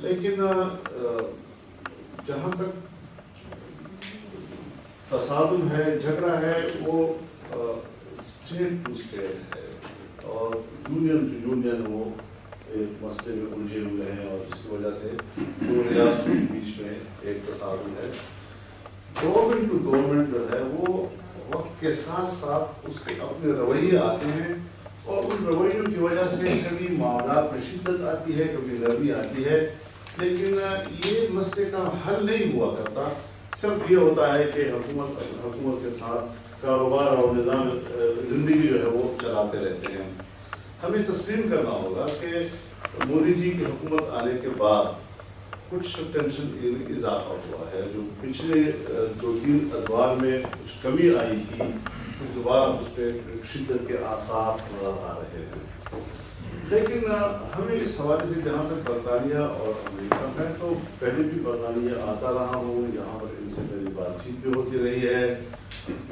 लेकिन जहाँ तक तसादुम है, झगड़ा है, वो स्टेट टू स्टेट है और यूनियन टू यूनियन वो एक मसले में उलझे हुए हैं और जिसकी वजह से दो रियासतों के बीच में एक तसादुम है। गवर्नमेंट टू गवर्नमेंट जो है वो वक्त के साथ साथ उसके अपने रवैये आते हैं और उन रवैयों की वजह से कभी मामला में शिद्दत आती है, कभी नरमी आती है, लेकिन ये मसले का हल नहीं हुआ करता। सिर्फ ये होता है कि हुकूमत के साथ कारोबार और निज़ाम ज़िंदगी जो है वो चलाते रहते हैं। हमें तस्लीम करना होगा कि मोदी जी की हुकूमत आने के बाद कुछ टेंशन इजाफा हुआ है। जो पिछले 2-3 अदवार में कुछ कमी आई थी, कुछ दोबारा उस पर शिद्दत के आसार नजर आ रहे हैं। लेकिन हमें इस हवाले से जहाँ तक बरतानिया और अमेरिका में, तो पहले भी बरतानिया आता रहा हूँ, यहाँ पर इनसे मेरी बातचीत भी होती रही है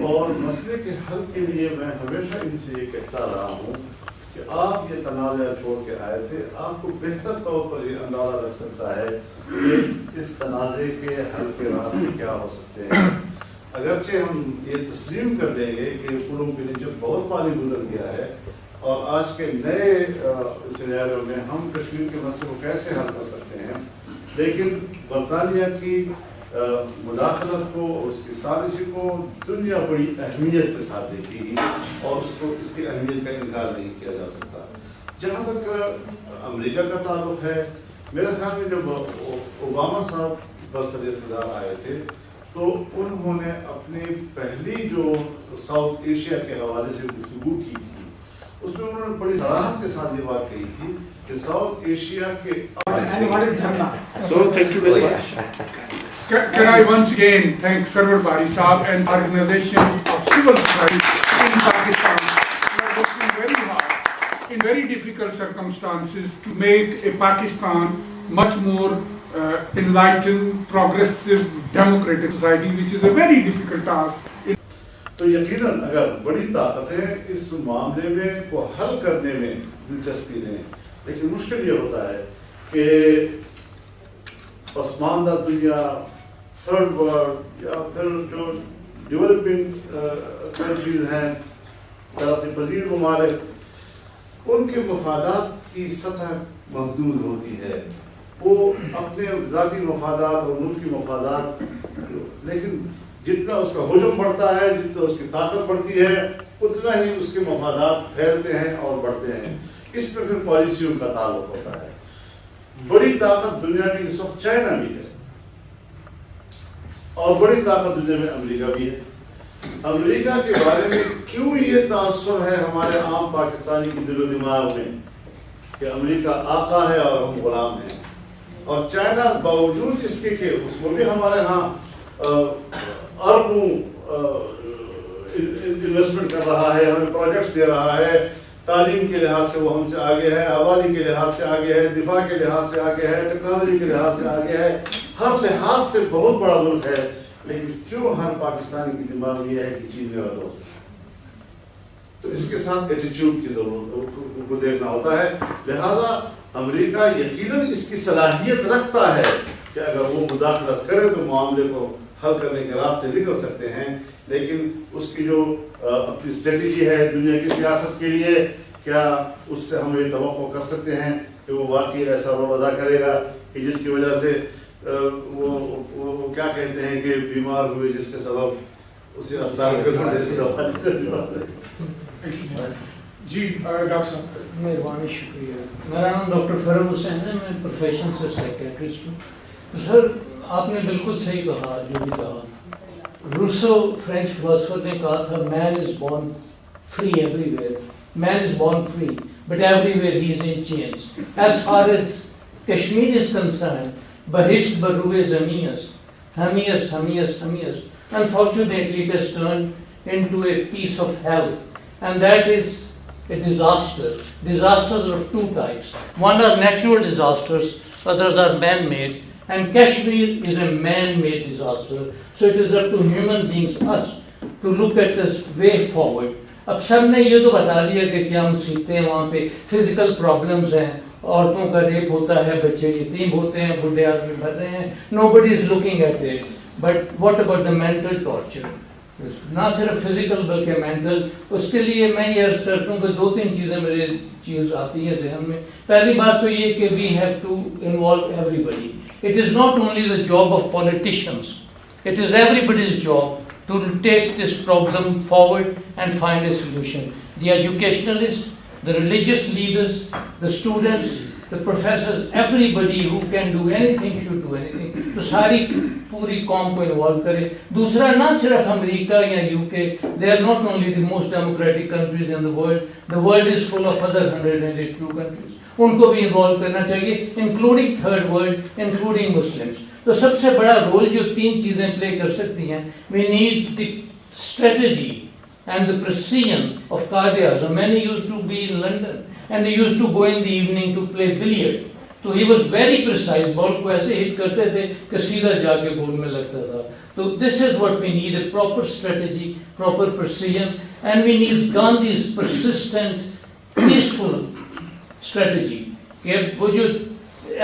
और मसले के हल के लिए मैं हमेशा इनसे ये कहता रहा हूँ कि आप ये तनाज़ा छोड़ के आए थे, आपको बेहतर तौर पर ये अंदाज़ा रख सकता है कि इस तनाज़े के हल के रास्ते क्या हो सकते हैं। अगरचे हम ये तस्लीम कर लेंगे कि पुलों के नीचे बहुत पानी गुजर गया है और आज के नए सिनेरियो में हम कश्मीर के मसले को कैसे हल कर सकते हैं, लेकिन बरतानिया की मुदाखलत को और उसकी साजिश को दुनिया बड़ी अहमियत के साथ देखेगी और उसको इसकी अहमियत का इनकार नहीं किया जा सकता। जहाँ तक अमेरिका का ताल्लुक है, मेरे ख्याल में जब ओबामा साहब बरसर इक़्तिदार आए थे तो उन्होंने अपनी पहली जो साउथ एशिया के हवाले से गुफ्तगू की थी, उसमें उन्होंने बड़ी सराहत के साथ ये बात कही थी कि साउथ एशिया के So thank you very much. Can I once again thank Sarwar Bari Saab and organization of civil society in Pakistan who are working very hard in very difficult circumstances to make a Pakistan much more enlightened, progressive, democratic society, which is a very difficult task. तो यकीनन अगर बड़ी ताकतें इस मामले में को हल करने में दिलचस्पी लें, लेकिन मुश्किल ये होता है कि पसमानदा दुनिया, थर्ड वर्ल्ड या फिर जो डेवलपिंग कंट्रीज हैं, तरक्की पजीर ममालिक, उनके मफादात की सतह महदूद होती है। वो अपने ज़ाती मफादात और मुल्की मफादात, लेकिन जितना उसका हुजम बढ़ता है, जितना उसकी ताकत बढ़ती है, उतना ही उसके मफादात फैलते हैं और बढ़ते हैं। इसमें फिर पॉलिसियों का ताल्लुक होता है। बड़ी ताकत दुनिया की इस वक्त चाइना भी है और बड़ी ताकत दुनिया में अमेरिका भी है। अमेरिका के बारे में क्यों ये तासुर है हमारे आम पाकिस्तानी की दिलो दिमाग में कि अमेरिका आका है और हम गुलाम हैं, और चाइना बावजूद इसके कि उसको भी हमारे यहाँ अरबों इन्वेस्टमेंट कर रहा है, हमें प्रोजेक्ट्स दे रहा है, तालीम के लिहाज से वो हमसे आगे है, आबादी के लिहाज से आगे है, दिफा के लिहाज से आगे है, टेक्नोलॉजी के लिहाज से आगे है, हर लिहाज से बहुत बड़ा मुल्क है, लेकिन क्यों हर पाकिस्तानी की दिमाग में यह है कि चीज़ में हो सकती है। तो इसके साथ एटीट्यूड की जरूरत को देखना होता है। लिहाजा अमेरिका यकीनन इसकी सलाहियत रखता है कि अगर वो मुदाखलत करे तो मामले को हल करने के रास्ते निकल सकते हैं, लेकिन उसकी जो अपनी स्ट्रेटेजी है दुनिया की सियासत के लिए, क्या उससे हम ये तवक्को कर सकते हैं कि वो वाकई ऐसा रोल अदा करेगा कि जिसकी वजह से वो क्या कहते हैं कि बीमार हुए जिसके सबब उसे अस्पताल के ढूंढने से दवा जी डॉक्टर साहब। मेहरबानी, शुक्रिया। मेरा नाम डॉक्टर फरम हुसैन है, मैं प्रोफेशन से साइकेट्रिस्ट हूँ। सर आपने बिल्कुल सही कहा जो भी कहा। रूसो फ्रेंच फिलोसफर ने कहा था, man is born free everywhere, man is born free but everywhere he is in change. As far as Kashmir is concerned, बहिश्त बरूए ज़मीयस्त हमीयस्त हमीयस्त हमीयस्त, unfortunately it has turned into a piece of hell and that is a disaster. Disasters are of two types. One are natural disasters, others are man-made, and Kashmir is a man-made disaster. So it is up to human beings, us, to look at this way forward. اب سب نے یہ تو بتا دیا کہ کیا مصیبتیں وہاں پہ فزیکل پرابلمز ہیں, عورتوں کا ریپ ہوتا ہے, بچے یتیم ہوتے ہیں, بوڑھے آدمی مر رہے ہیں. Nobody is looking at it. But what about the mental torture? نہ صرف فزیکل بلکہ مینٹل. اس کے لیے میں یہ عرض کرتا ہوں کہ دو تین چیزیں میرے چیز آتی ہیں ذہن میں. پہلی بات تو یہ کہ we have to involve everybody. It is not only the job of politicians. It is everybody's job to take this problem forward and find a solution. The educationalists, the religious leaders, the students, the professors, everybody who can do anything should do anything. تو ساری پوری قوم کو involve کرے. دوسرا, نہ صرف امریکہ یا UK, they are not only the most democratic countries in the world is full of other 182 countries. ان کو بھی انوالو کرنا چاہیے, including third world, including Muslims. تو سب سے بڑا رول جو تین چیزیں پلے کر سکتی ہیں, we need the strategy and the precision of Qadi-Azam. Many used to be in London and they used to go in the evening to play billiard. So he was very precise. Ball کو ایسے hit کرتے تھے کہ سیدھا جا کے گول میں لگتا تھا. So this is what we need, a proper strategy, proper precision, and we need Gandhi's persistent, peaceful strategy. کہ وہ جو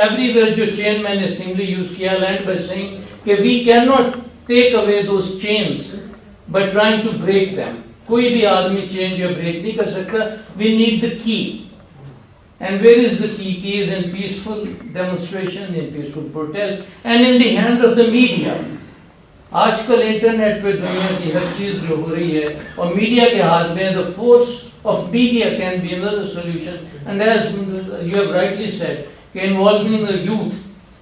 everywhere جو chain man نے singly use کیا, land by saying کہ we cannot take away those chains by trying to break them. کوئی بھی آدمی چین جو بریک نہیں کر سکتا. We need the key. And where is the key? Key is in peaceful demonstration, in peaceful protest, and in the hands of the media. آج کل internet پہ دنیا کی ہر چیز جو ہو رہی ہے اور میڈیا کے ہاتھ میں, the force of media can be another solution. And as you have rightly said, کہ involving the youth,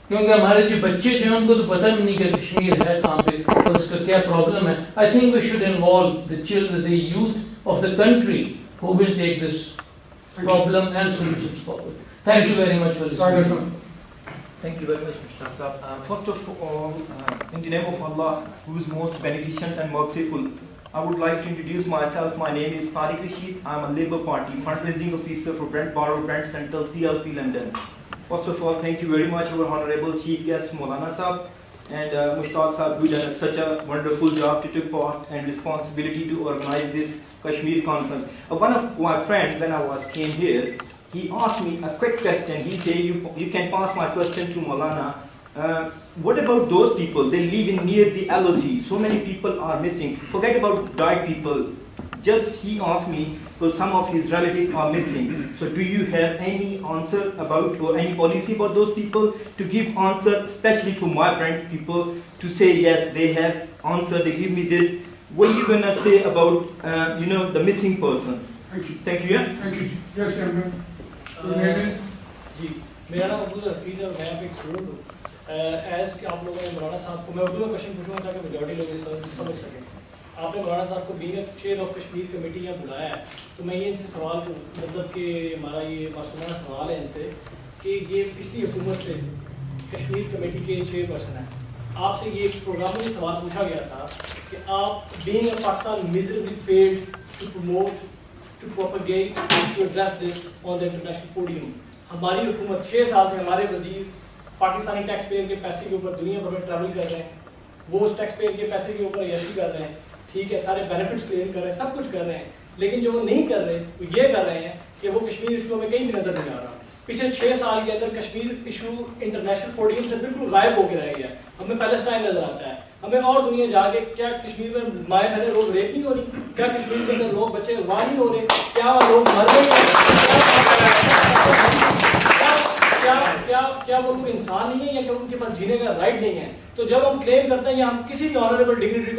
کیونکہ ہمارے جو بچے جو ہیں ان کو تو پتہ بھی نہیں کہ کشمیر ہے کہاں پہ اور اس کا کیا پرابلم ہے. I think we should involve the children, the youth of the country who will take this problem and solutions forward. Thank you very much for listening. Thank you very much, Mr. Sahab. First of all, in the name of Allah, who is most beneficent and merciful, I would like to introduce myself. My name is Tariq Rasheed. I am a Labour Party fundraising officer for Brent Borough, Brent Central, CLP London. First of all, thank you very much, our Honourable Chief Guest Maulana Sahab and Mushtaq Sahab, who done such a wonderful job to take part and responsibility to organize this Kashmir conference. One of my friends, when I came here, he asked me a quick question. He said, you can pass my question to Maulana. What about those people? They live in near the LOC. So many people are missing. Forget about died people. Just he asked me, because some of his relatives are missing. So do you have any answer about or any policy about those people to give answer, especially for my friend people, to say yes, they have answer, they give me this. What are you going to say about, the missing person? Thank you. Thank you. Yeah? Thank you. Yes, gentlemen. جی میرا نام عبد الحفیظ ہے اور میں یہاں پہ ایک student ہوں. As کہ آپ لوگوں نے مولانا صاحب کو, میں اردو میں کوشچن پوچھوں گا تاکہ میجورٹی لوگ اس سمجھ سکیں. آپ نے مولانا صاحب کو being chair of Kashmir committee یہاں بلایا ہے, تو میں یہ ان سے سوال مطلب کہ ہمارا یہ معصومانہ سوال ہے ان سے کہ یہ پچھلی حکومت سے کشمیر کمیٹی کے چیئر پرسن ہیں. آپ سے یہ پروگرام میں سوال پوچھا گیا تھا کہ آپ being a Pakistan miserably failed to promote, to propagate, to address this on the international podium. ہماری حکومت 6 سال سے ہمارے وزیر پاکستانی ٹیکس پیئر کے پیسے کے اوپر دنیا بھر میں ٹریول کر رہے ہیں, وہ اس ٹیکس پیئر کے پیسے کے اوپر عیاشی کر رہے ہیں, ٹھیک ہے, سارے بینیفٹس کلیم کر رہے ہیں, سب کچھ کر رہے ہیں, لیکن جو وہ نہیں کر رہے وہ یہ کر رہے ہیں کہ وہ کشمیر ایشو میں کہیں بھی نظر نہیں آ رہا. پچھلے 6 سال کے اندر کشمیر ایشو انٹرنیشنل پوڈیم سے بالکل غائب ہو کے رہ گیا. ہمیں پیلسٹائن نظر آتا ہے, ہمیں اور دنیا جا کے کیا کشمیر میں مائیں بہنیں روز ریپ نہیں ہو رہی, کیا کشمیر کے اندر لوگ بچے اغوا نہیں ہو رہے, کیا لوگ مر رہے ہیں, کیا وہ لوگ انسان نہیں ہیں یا کہ ان کے پاس جینے کا رائٹ نہیں ہے. تو جب ہم کلیم کرتے ہیں یا ہم کسی بھی آنریبل ڈگنیٹری